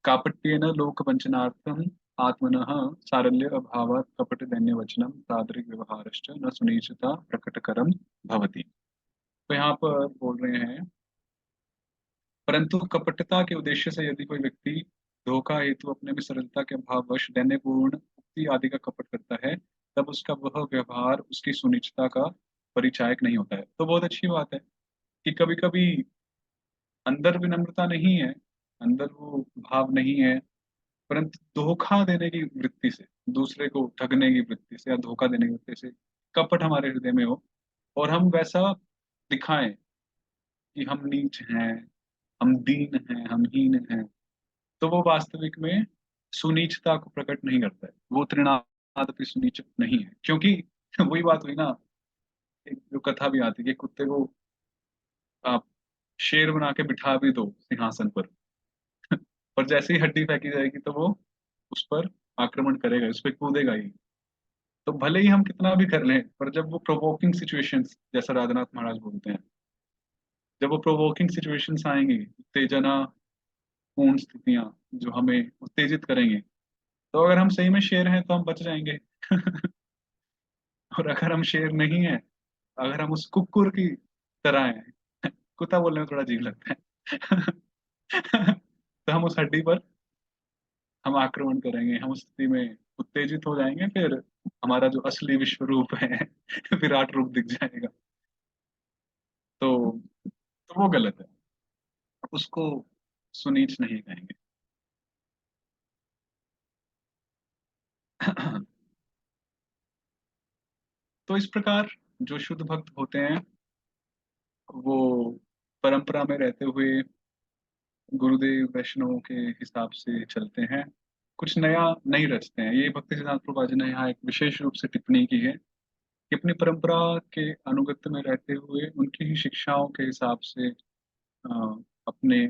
कापट्येन लोकवंचनार्थम आत्मनः सारल्य अभावात् कपट दैन्य वचनम तादृक् व्यवहारश्च न सुनीचता प्रकटकरम भवति। तो यहाँ पर बोल रहे हैं, परंतु कपटता के उद्देश्य से यदि कोई व्यक्ति धोखा हेतु अपने में सरलता के अभाववश दैन्यपूर्ण उक्ति आदि का कपट करता है, तब उसका वह व्यवहार उसकी सुनिश्चितता का परिचायक नहीं होता है। तो बहुत अच्छी बात है कि कभी कभी अंदर विनम्रता नहीं है, अंदर वो भाव नहीं है, परंतु धोखा देने की वृत्ति से, दूसरे को ठगने की वृत्ति से या धोखा देने की वृत्ति से कपट हमारे हृदय में हो, और हम वैसा दिखाएं कि हम नीच हैं, हम दीन हैं, हम हीन हैं, तो वो वास्तविक में सुनीचता को प्रकट नहीं करता है, वो तृणादपि सुनीच नहीं है। क्योंकि वही बात हुई ना, एक जो कथा भी आती है कि कुत्ते को आप शेर बना के बिठा भी दो सिंहासन पर, पर जैसे ही हड्डी फेंकी जाएगी तो वो उस पर आक्रमण करेगा, उस पर कूदेगा ही। तो भले ही हम कितना भी कर लें, पर जब वो प्रोवोकिंग सिचुएशंस, जैसा राधानाथ महाराज बोलते हैं, जब वो प्रोवोकिंग सिचुएशंस आएंगी, उत्तेजना पूर्ण स्थितियां जो हमें उत्तेजित करेंगे, तो अगर हम सही में शेर हैं तो हम बच जाएंगे। और अगर हम शेर नहीं हैं, अगर हम उस कुकुर की तरह हैं, कुत्ता बोलने में थोड़ा अजीब लगता है, तो हम उस हड्डी पर हम आक्रमण करेंगे, हम उस स्थिति में उत्तेजित हो जाएंगे, फिर हमारा जो असली विश्व रूप है विराट रूप दिख जाएगा। तो तो वो गलत है, उसको सुनीच नहीं कहेंगे। तो इस प्रकार जो शुद्ध भक्त होते हैं, वो परंपरा में रहते हुए गुरुदेव वैष्णवों के हिसाब से चलते हैं, कुछ नया नहीं रचते हैं। ये भक्ति सिद्धांत प्रभुपाद जी ने यहाँ एक विशेष रूप से टिप्पणी की है कि अपनी परंपरा के अनुगत्य में रहते हुए उनकी ही शिक्षाओं के हिसाब से अपने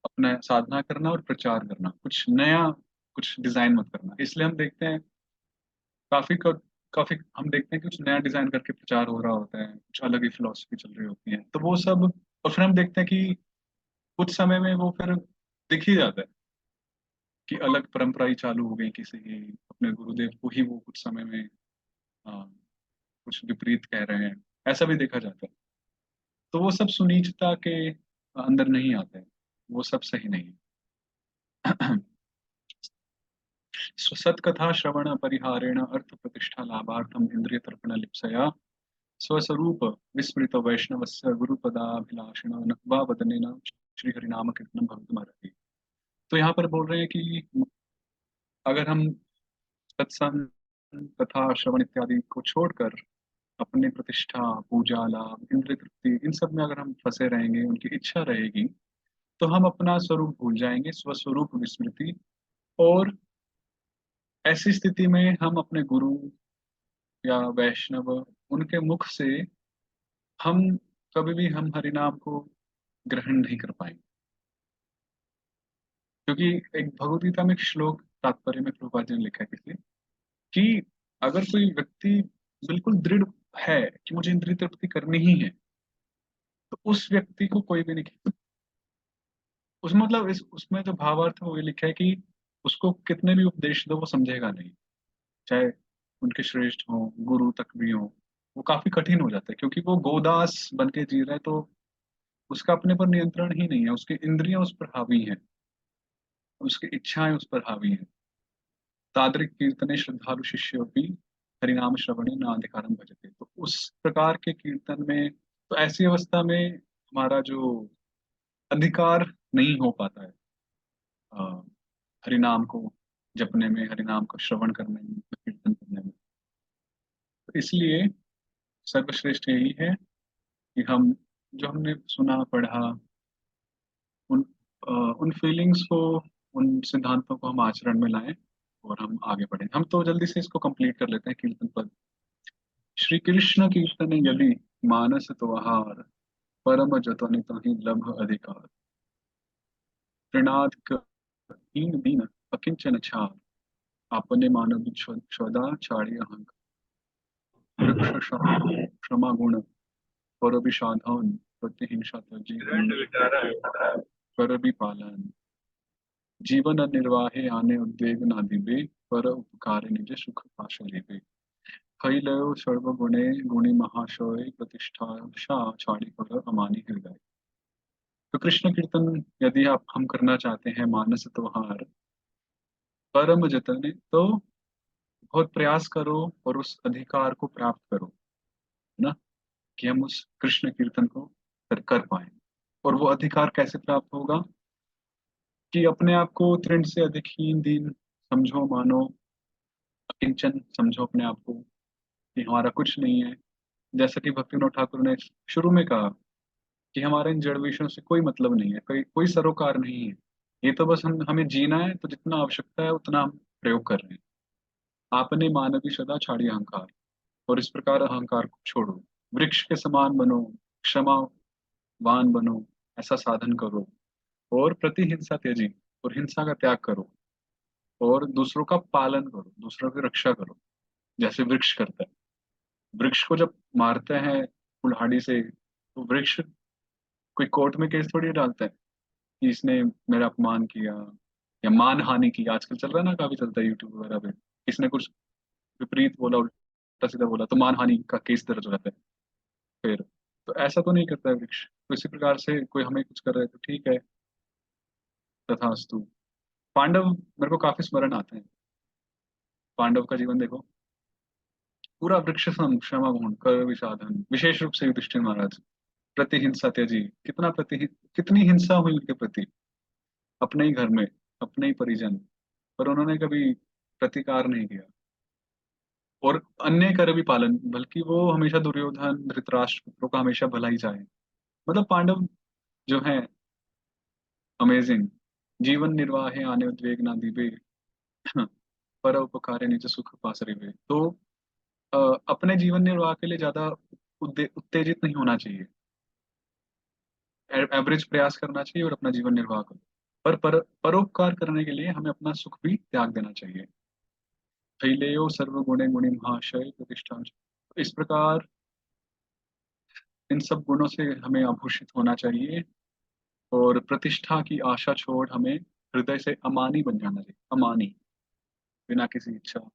अपना साधना करना और प्रचार करना, कुछ नया, कुछ डिजाइन मत करना। इसलिए हम देखते हैं काफी काफी हम देखते हैं कि कुछ नया डिजाइन करके प्रचार हो रहा होता है, कुछ अलग ही फिलोसफी चल रही होती है, तो वो सब, और फिर हम देखते हैं कि कुछ समय में वो फिर दिख ही जाता है कि अलग परंपरा ही चालू हो गई किसी की, अपने गुरुदेव को ही वो कुछ समय में आ, कुछ विपरीत कह रहे हैं, ऐसा भी देखा जाता है। तो वो सब सुनीचता के अंदर नहीं आते हैं, वो सब सही नहीं है। सत्कथा श्रवण परिहारेण अर्थ प्रतिष्ठा लाभार्थम इंद्रिय तर्पण लिप्सया स्वस्वरूप विस्मृत वैष्णवस्य गुरुपदाभिलाषण वा वदनेन श्री हरिनाम कीर्तनम भवितुमर्हति। तो यहाँ पर बोल रहे हैं कि अगर हम सत्संग, कथा, श्रवण इत्यादि को छोड़कर अपनी प्रतिष्ठा, पूजा, लाभ, इंद्रिय तृप्ति, इन सब में अगर हम फंसे रहेंगे, उनकी इच्छा रहेगी, तो हम अपना स्वरूप भूल जाएंगे, स्वस्वरूप विस्मृति। और ऐसी स्थिति में हम अपने गुरु या वैष्णव, उनके मुख से हम कभी भी हम हरिनाम को ग्रहण नहीं कर पाएंगे। क्योंकि एक भगवद गीता में एक श्लोक तात्पर्य में प्रभुपाद जी ने लिखा है किसी, कि अगर कोई व्यक्ति बिल्कुल दृढ़ है कि मुझे इंद्रिय तृप्ति करनी ही है, तो उस व्यक्ति को कोई भी नहीं खींच सकता। उसमें मतलब इस उसमें जो भावार्थ है वो ये लिखा है कि उसको कितने भी उपदेश दो वो समझेगा नहीं, चाहे उनके श्रेष्ठ हो, गुरु तक भी हो, वो काफी कठिन हो जाता है, क्योंकि वो गोदास बन के जी रहा है, तो उसका अपने पर नियंत्रण ही नहीं है, उसकी इंद्रियां उस पर हावी हैं, उसकी इच्छाएं उस पर हावी हैं। तादृक कीर्तने श्रद्धालु शिष्य भी हरिनाम श्रवणे न अधिकारम भजते। तो उस प्रकार के कीर्तन में, तो ऐसी अवस्था में हमारा जो अधिकार नहीं हो पाता है अ, हरिनाम को जपने में, हरिनाम को श्रवण करने में, कीर्तन करने में। तो इसलिए सर्वश्रेष्ठ यही है कि हम जो हमने सुना पढ़ा उन उन फीलिंग्स को, उन सिद्धांतों को हम आचरण में लाएं और हम आगे बढ़ें। हम तो जल्दी से इसको कंप्लीट कर लेते हैं कीर्तन पद। श्री कृष्ण कीर्तन यदि मानस तो आहार, परम जतन तहि लभ अधिकार। त्रिनाद हीन दीन अकिंचन छार, आपने मानव सदा छाड़ी अहंकार। वृक्ष क्षमा गुण पर विषाधन, प्रतिहिंसा तजी कर भी पालन। जीवन निर्वाहे आने उद्वेग ना दिवे, पर उपकार निज सुख पाश लेवे। खैलयो सर्वगुणे गुणी महाशय, प्रतिष्ठा छाड़ी पर अमानी हृदय। तो कृष्ण कीर्तन यदि आप हम करना चाहते हैं मानस त्योहार परम जतन, तो बहुत प्रयास करो और उस अधिकार को प्राप्त करो, है ना, कि हम उस कृष्ण कीर्तन को कर पाए। और वो अधिकार कैसे प्राप्त होगा? कि अपने आप को तृण से अधिक हीन दीन समझो, मानो अकिंचन समझो अपने आप को, कि हमारा कुछ नहीं है। जैसा कि भक्तिविनोद ठाकुर ने शुरू में कहा कि हमारे इन जड़ विषयों से कोई मतलब नहीं है, कोई कोई सरोकार नहीं है। ये तो बस हम हमें जीना है, तो जितना आवश्यकता है उतना हम प्रयोग कर रहे हैं। आपने मानवी सदा छाड़ी अहंकार, और इस प्रकार अहंकार को छोड़ो। वृक्ष के समान बनो, क्षमावान बनो, ऐसा साधन करो। और प्रतिहिंसा त्याजी, और हिंसा का त्याग करो। और दूसरों का पालन करो, दूसरों की रक्षा करो, जैसे वृक्ष करता है। वृक्ष को जब मारते हैं कुल्हाड़ी से, तो वृक्ष कोई कोर्ट में केस थोड़ी डालता है कि इसने मेरा अपमान किया या मान हानि की। आजकल चल रहा है ना, काफी चलता है यूट्यूब वगैरह पे, किसने कुछ विपरीत बोला, उल्टा सीधा बोला, तो मान हानि का केस दर्ज हो जाता है। फिर तो ऐसा तो नहीं करता है वृक्ष। तो इसी प्रकार से कोई हमें कुछ कर रहा है तो ठीक है, तथास्तु। पांडव मेरे को काफी स्मरण आते हैं। पांडव का जीवन देखो, पूरा वृक्ष सम क्षमा गुण कर विषादन, विशेष रूप से युधिष्ठिर महाराज। प्रतिहिंसा त्याजी, कितनी हिंसा हुई उनके प्रति, अपने ही घर में, अपने ही परिजन, पर उन्होंने कभी प्रतिकार नहीं किया। और अन्य कर भी पालन, बल्कि वो हमेशा दुर्योधन धृतराष्ट्र पुत्रों का हमेशा भला ही चाहे। मतलब पांडव जो है अमेजिंग। जीवन निर्वाह है आने उद्वेग ना दिवे, पर उपकारे निज सुख पास रिवे। तो अ, अपने जीवन निर्वाह के लिए ज्यादा उत्तेजित नहीं होना चाहिए। एवरेज प्रयास करना चाहिए और अपना जीवन निर्वाह करो। पर परोपकार करने के लिए हमें अपना सुख भी त्याग देना चाहिए। थैलेयो सर्वगुणे गुणी महाशय प्रतिष्ठान। इस प्रकार इन सब गुणों से हमें आभूषित होना चाहिए, और प्रतिष्ठा की आशा छोड़ हमें हृदय से अमानी बन जाना चाहिए। अमानी, बिना किसी इच्छा,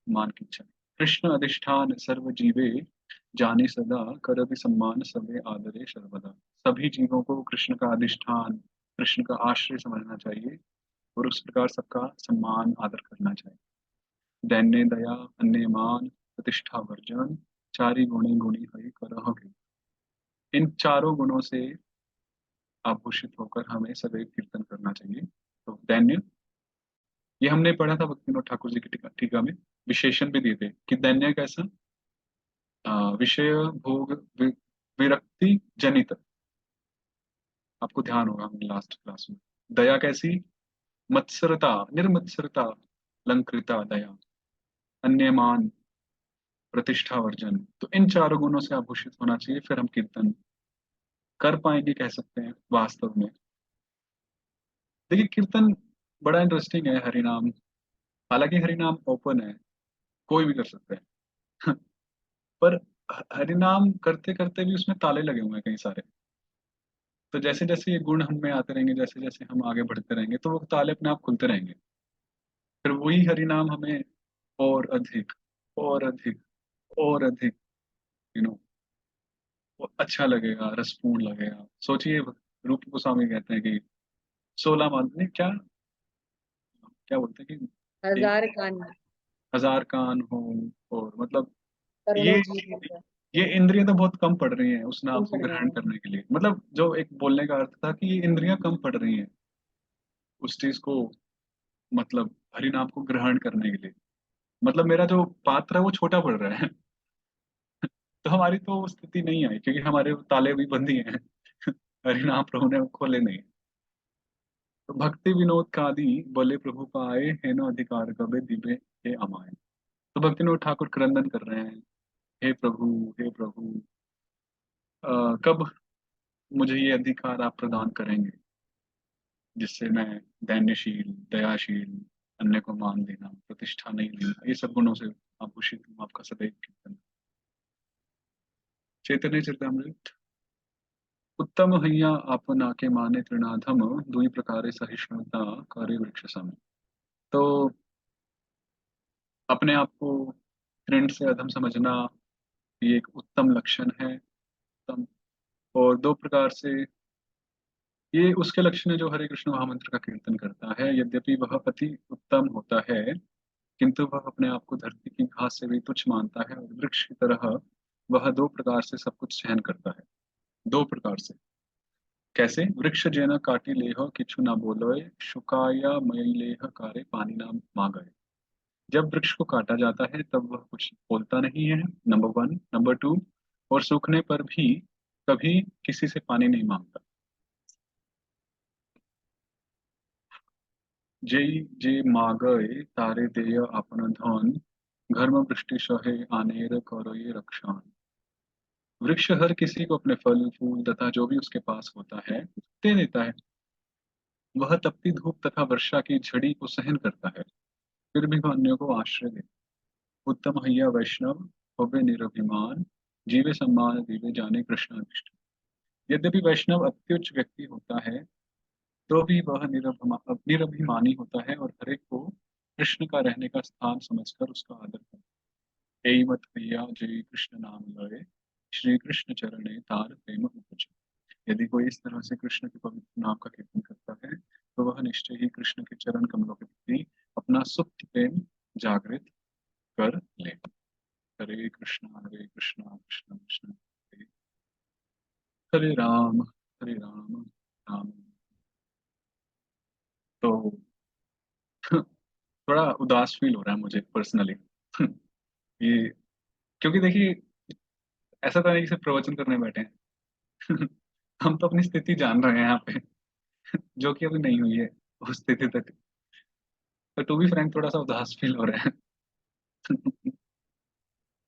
मान की इच्छा। कृष्ण अधिष्ठान सर्व जीवे, जाने सदा कर भी सम्मान सबे आदरे सर्वदा। सभी जीवों को कृष्ण का अधिष्ठान, कृष्ण का आश्रय समझना चाहिए, और उस प्रकार सबका सम्मान आदर करना चाहिए। दैन्य दया, अन्य मान, प्रतिष्ठा वर्जन, चारि गुणी गुणी हरि करह गे। इन चारों गुणों से आभूषित होकर हमें सदैव कीर्तन करना चाहिए। तो दैन्य, ये हमने पढ़ा था भक्तिविनोद ठाकुर जी की टीका में। विशेषण भी दिए थे कि दैन्य कैसा, विषय भोग विरक्ति जनित। आपको ध्यान होगा हमने लास्ट क्लास में। दया कैसी, मत्सरता, निर्मत्सरता, अलंकृता दया। अन्य मान, प्रतिष्ठा वर्जन। तो इन चारों गुणों से आभूषित होना चाहिए, फिर हम कीर्तन कर पाएंगे, कह सकते हैं वास्तव में। देखिए कीर्तन बड़ा इंटरेस्टिंग है, हरिनाम। हालांकि हरिनाम ओपन है, कोई भी कर सकता है। पर हरिनाम करते करते भी उसमें ताले लगे हुए हैं कई सारे। तो जैसे जैसे ये गुण हम में आते रहेंगे, जैसे जैसे हम आगे बढ़ते रहेंगे, तो वो ताले अपने आप खुलते रहेंगे। फिर वही हरिनाम हमें और अधिक, और अधिक, और अधिक, यू नो, वो अच्छा लगेगा, रसपूर्ण लगेगा। सोचिए, रूप गोस्वामी कहते हैं कि 16 माल नहीं, क्या क्या बोलते हैं कि एक हजार कान 1000 कान हो, और मतलब करोड़ों ये जीव मतलब ये इंद्रियां तो बहुत कम पड़ रही हैं उस नाम कम को पड़ रहे ग्रहण हैं। करने के लिए। मतलब जो एक बोलने का अर्थ था कि ये इंद्रियां कम पड़ रही हैं उस चीज को, मतलब हरि नाम को ग्रहण करने के लिए। मतलब मेरा जो पात्र है वो छोटा पड़ रहा है। तो हमारी तो वो स्थिति नहीं आई, क्योंकि हमारे ताले भी बंद ही हैं। हरिनाम प्रभु ने खोले नहीं। तो भक्ति विनोद कादी बोले प्रभु पाए है न अधिकार कबे दिबे हे अमाए। तो भक्ति विनोद ठाकुर क्रंदन कर रहे हैं, हे प्रभु, हे प्रभु, कब मुझे ये अधिकार आप प्रदान करेंगे जिससे मैं दैन्यशील, दयाशील, अन्य को मान देना, प्रतिष्ठा नहीं लेना, ये सब गुणों से आभूषित हूँ, आपका सदैव कीर्तन। चैतन्य चरितामृत। उत्तम हैया आपना के माने त्रिनाधम, दुई प्रकारे सहिष्णुता करे वृक्ष सम। तो अपने आप को तृण से अधम समझना ये एक उत्तम लक्षण है। उत्तम। और दो प्रकार से ये उसके लक्षण है जो हरे कृष्ण महामंत्र का कीर्तन करता है। यद्यपि वह अति उत्तम होता है, किंतु वह अपने आप को धरती की घास से भी तुच्छ मानता है, और वृक्ष की तरह वह दो प्रकार से सब कुछ सहन करता है। दो प्रकार से कैसे? वृक्ष जेना काटी लेह किछु ना बोलोए, शुकाया मई लेह कारे पानी ना मांगे। जब वृक्ष को काटा जाता है तब वह कुछ बोलता नहीं है, नंबर वन। नंबर टू, और सूखने पर भी कभी किसी से पानी नहीं मांगता। जय जे मागय तारे देय अपन धन, घर्म वृष्टि सहे आनेर करोये रक्षण। वृक्ष हर किसी को अपने फल फूल तथा जो भी उसके पास होता है दे देता है। वह तपती धूप तथा वर्षा की झड़ी को सहन करता है, फिर भी वह अन्यों को आश्रय देता है। उत्तम हैया वैष्णव होवे निरभिमान, जीवे सम्मान दीवे जाने कृष्णानिष्ट। यद्यपि वैष्णव अत्युच्च व्यक्ति होता है, तो भी वह निरभिमानी होता है और हरेक को कृष्ण का रहने का स्थान समझकर उसका आदर करता है। एई मत भैया जय कृष्ण नाम लय, श्री कृष्ण चरणे तार प्रेम उपज। यदि कोई इस तरह से कृष्ण के पवित्र नाम का कीर्तन करता है, तो वह निश्चय ही कृष्ण के चरण कमलों के प्रति अपना सुप्त प्रेम जागृत कर लेगा। हरे कृष्णा कृष्ण कृष्ण हरे हरे राम, हरे राम राम। तो थोड़ा उदास फील हो रहा है मुझे पर्सनली। ये क्योंकि देखिए, ऐसा तो नहीं कि सिर्फ प्रवचन करने बैठे हैं। हम तो अपनी स्थिति जान रहे हैं यहाँ पे, जो कि अभी नहीं हुई है उस स्थिति तक। तो टू बी फ्रैंक थोड़ा सा उदास फील हो रहा है।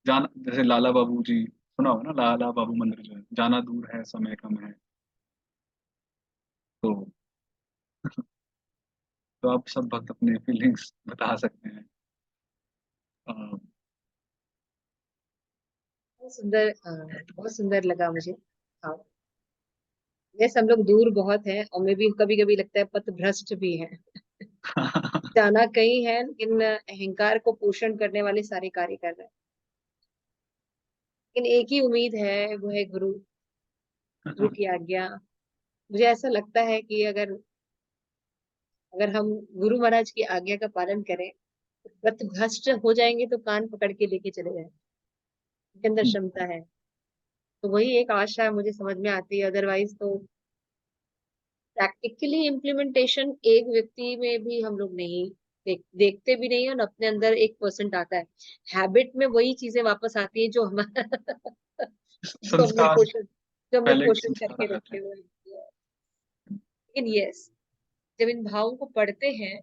जाना जैसे लाला बाबू जी, सुना होगा ना, लाला बाबू मंदिर जो है, जाना दूर है समय कम है। तो तो आप सब भक्त अपने फीलिंग्स बता सकते हैं। अ, बहुत सुंदर, बहुत सुंदर लगा मुझे। हाँ, जैसे हम लोग दूर बहुत हैं और मैं भी कभी कभी लगता है पथ भ्रष्ट भी है। जाना कहीं है लेकिन अहंकार को पोषण करने वाले सारे कार्य कर रहे हैं। लेकिन एक ही उम्मीद है, वो है गुरु, गुरु की आज्ञा। मुझे ऐसा लगता है कि अगर अगर हम गुरु महाराज की आज्ञा का पालन करें, तो पथ भ्रष्ट हो जाएंगे तो कान पकड़ के लेके चले जाएंगे। उनके अंदर क्षमता है। तो वही एक आशा मुझे समझ में आती है। अदरवाइज तो प्रैक्टिकली इम्प्लीमेंटेशन एक व्यक्ति में भी हम लोग नहीं देखते भी नहीं है, और अपने अंदर 1% आता है। हैबिट में वही चीजें वापस आती है जो हमारा जो हमने संस्कार, पोषण जो हमने पहले के पोषण संस्कार आ करके जाते रखे हैं। हुए हैं। लेकिन यस, जब इन भावों को पढ़ते हैं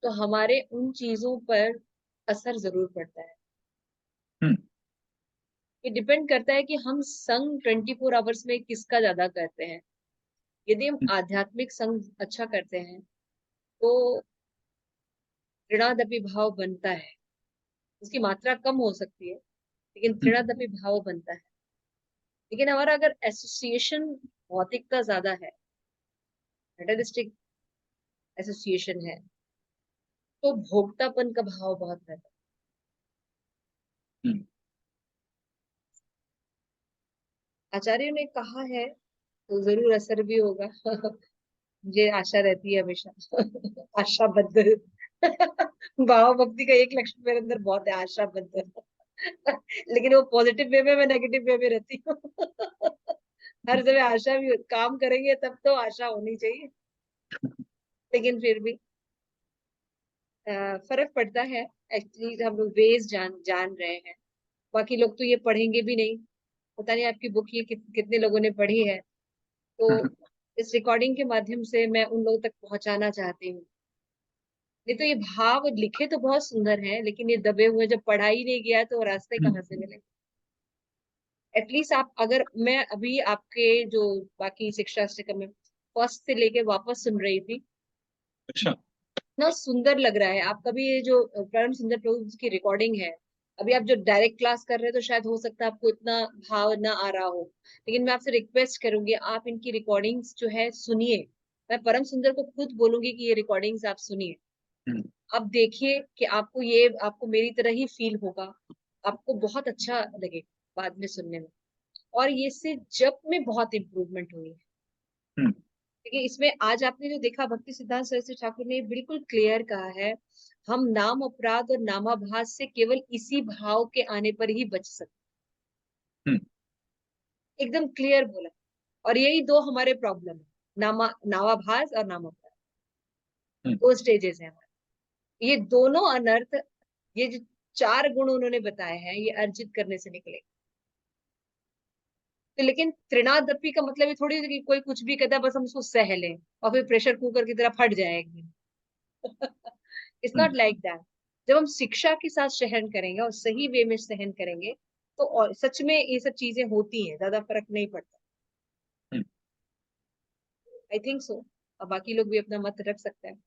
तो हमारे उन चीजों पर असर जरूर पड़ता है। हम्म। ये डिपेंड करता है कि हम संग 24 आवर्स में किसका ज्यादा करते हैं। यदि हम आध्यात्मिक संग अच्छा करते हैं तो ऋणादपि भाव बनता है। उसकी मात्रा कम हो सकती है लेकिन ऋणादपि भाव बनता है। लेकिन हमारा अगर एसोसिएशन भौतिकता ज्यादा है, मेटेरियलिस्टिक एसोसिएशन है, तो भोक्तापन का भाव बहुत रहता है। हम्म। आचार्यों ने कहा है तो जरूर असर भी होगा। मुझे आशा रहती है हमेशा। आशाबद्ध। भाव भक्ति का एक लक्षण मेरे अंदर बहुत है, आशाबद्ध। लेकिन वो पॉजिटिव वे में, मैं नेगेटिव वे में रहती हूँ। हर जगह आशा भी काम करेंगे तब तो आशा होनी चाहिए। लेकिन फिर भी फर्क पड़ता है। एक्चुअली हम लोग वेज जान जान रहे हैं। बाकी लोग तो ये पढ़ेंगे भी नहीं, पता नहीं आपकी बुक ये कितने लोगों ने पढ़ी है, तो इस रिकॉर्डिंग के माध्यम से मैं उन लोगों तक पहुंचाना चाहती हूँ। नहीं तो ये भाव लिखे तो बहुत सुंदर हैं, लेकिन ये दबे हुए जब पढ़ा ही नहीं गया तो रास्ते कहाँ से मिले। एटलीस्ट आप, अगर मैं अभी आपके जो बाकी शिक्षा अष्टकम में फर्स्ट से लेके वापस सुन रही थी, अच्छा। इतना सुंदर लग रहा है। आप कभी ये जो परम सुंदर प्रभु की रिकॉर्डिंग है, अभी आप जो डायरेक्ट क्लास कर रहे हैं तो शायद हो सकता है आपको इतना भाव ना आ रहा हो, लेकिन मैं आपसे रिक्वेस्ट करूंगी आप इनकी रिकॉर्डिंग्स जो है सुनिए। मैं परम सुंदर को खुद बोलूंगी कि ये रिकॉर्डिंग्स आप सुनिए, हम्म, आप देखिए कि आपको मेरी तरह ही फील होगा, आपको बहुत अच्छा लगे बाद में सुनने में। और ये से जप में बहुत इम्प्रूवमेंट हुई है। हम्म, देखिए इसमें आज आपने जो देखा, भक्ति सिद्धांत सरस्वती ठाकुर ने बिल्कुल क्लियर कहा है, हम नाम अपराध और नामाभास से केवल इसी भाव के आने पर ही बच सकते, हम्म, एकदम क्लियर बोला। और यही दो हमारे प्रॉब्लम है, नामाभास और नाम अपराध, हम्म, दो स्टेजेस है हमारे। ये दोनों अनर्थ, ये जो चार गुण उन्होंने बताए हैं, ये अर्जित करने से निकले। तो लेकिन त्रिनादपि का मतलब ये थोड़ी है कि कोई कुछ भी कहता है बस हम उसको सह लें और फिर प्रेशर कुकर की तरह फट जाएगी। It's hmm, not like that. जब हम शिक्षा के साथ सहन करेंगे और सही वे में सहन करेंगे, तो और सच में ये सब चीजें होती हैं, ज्यादा फर्क नहीं पड़ता। हम्म। I think so. अब बाकी लोग भी अपना मत रख सकते हैं।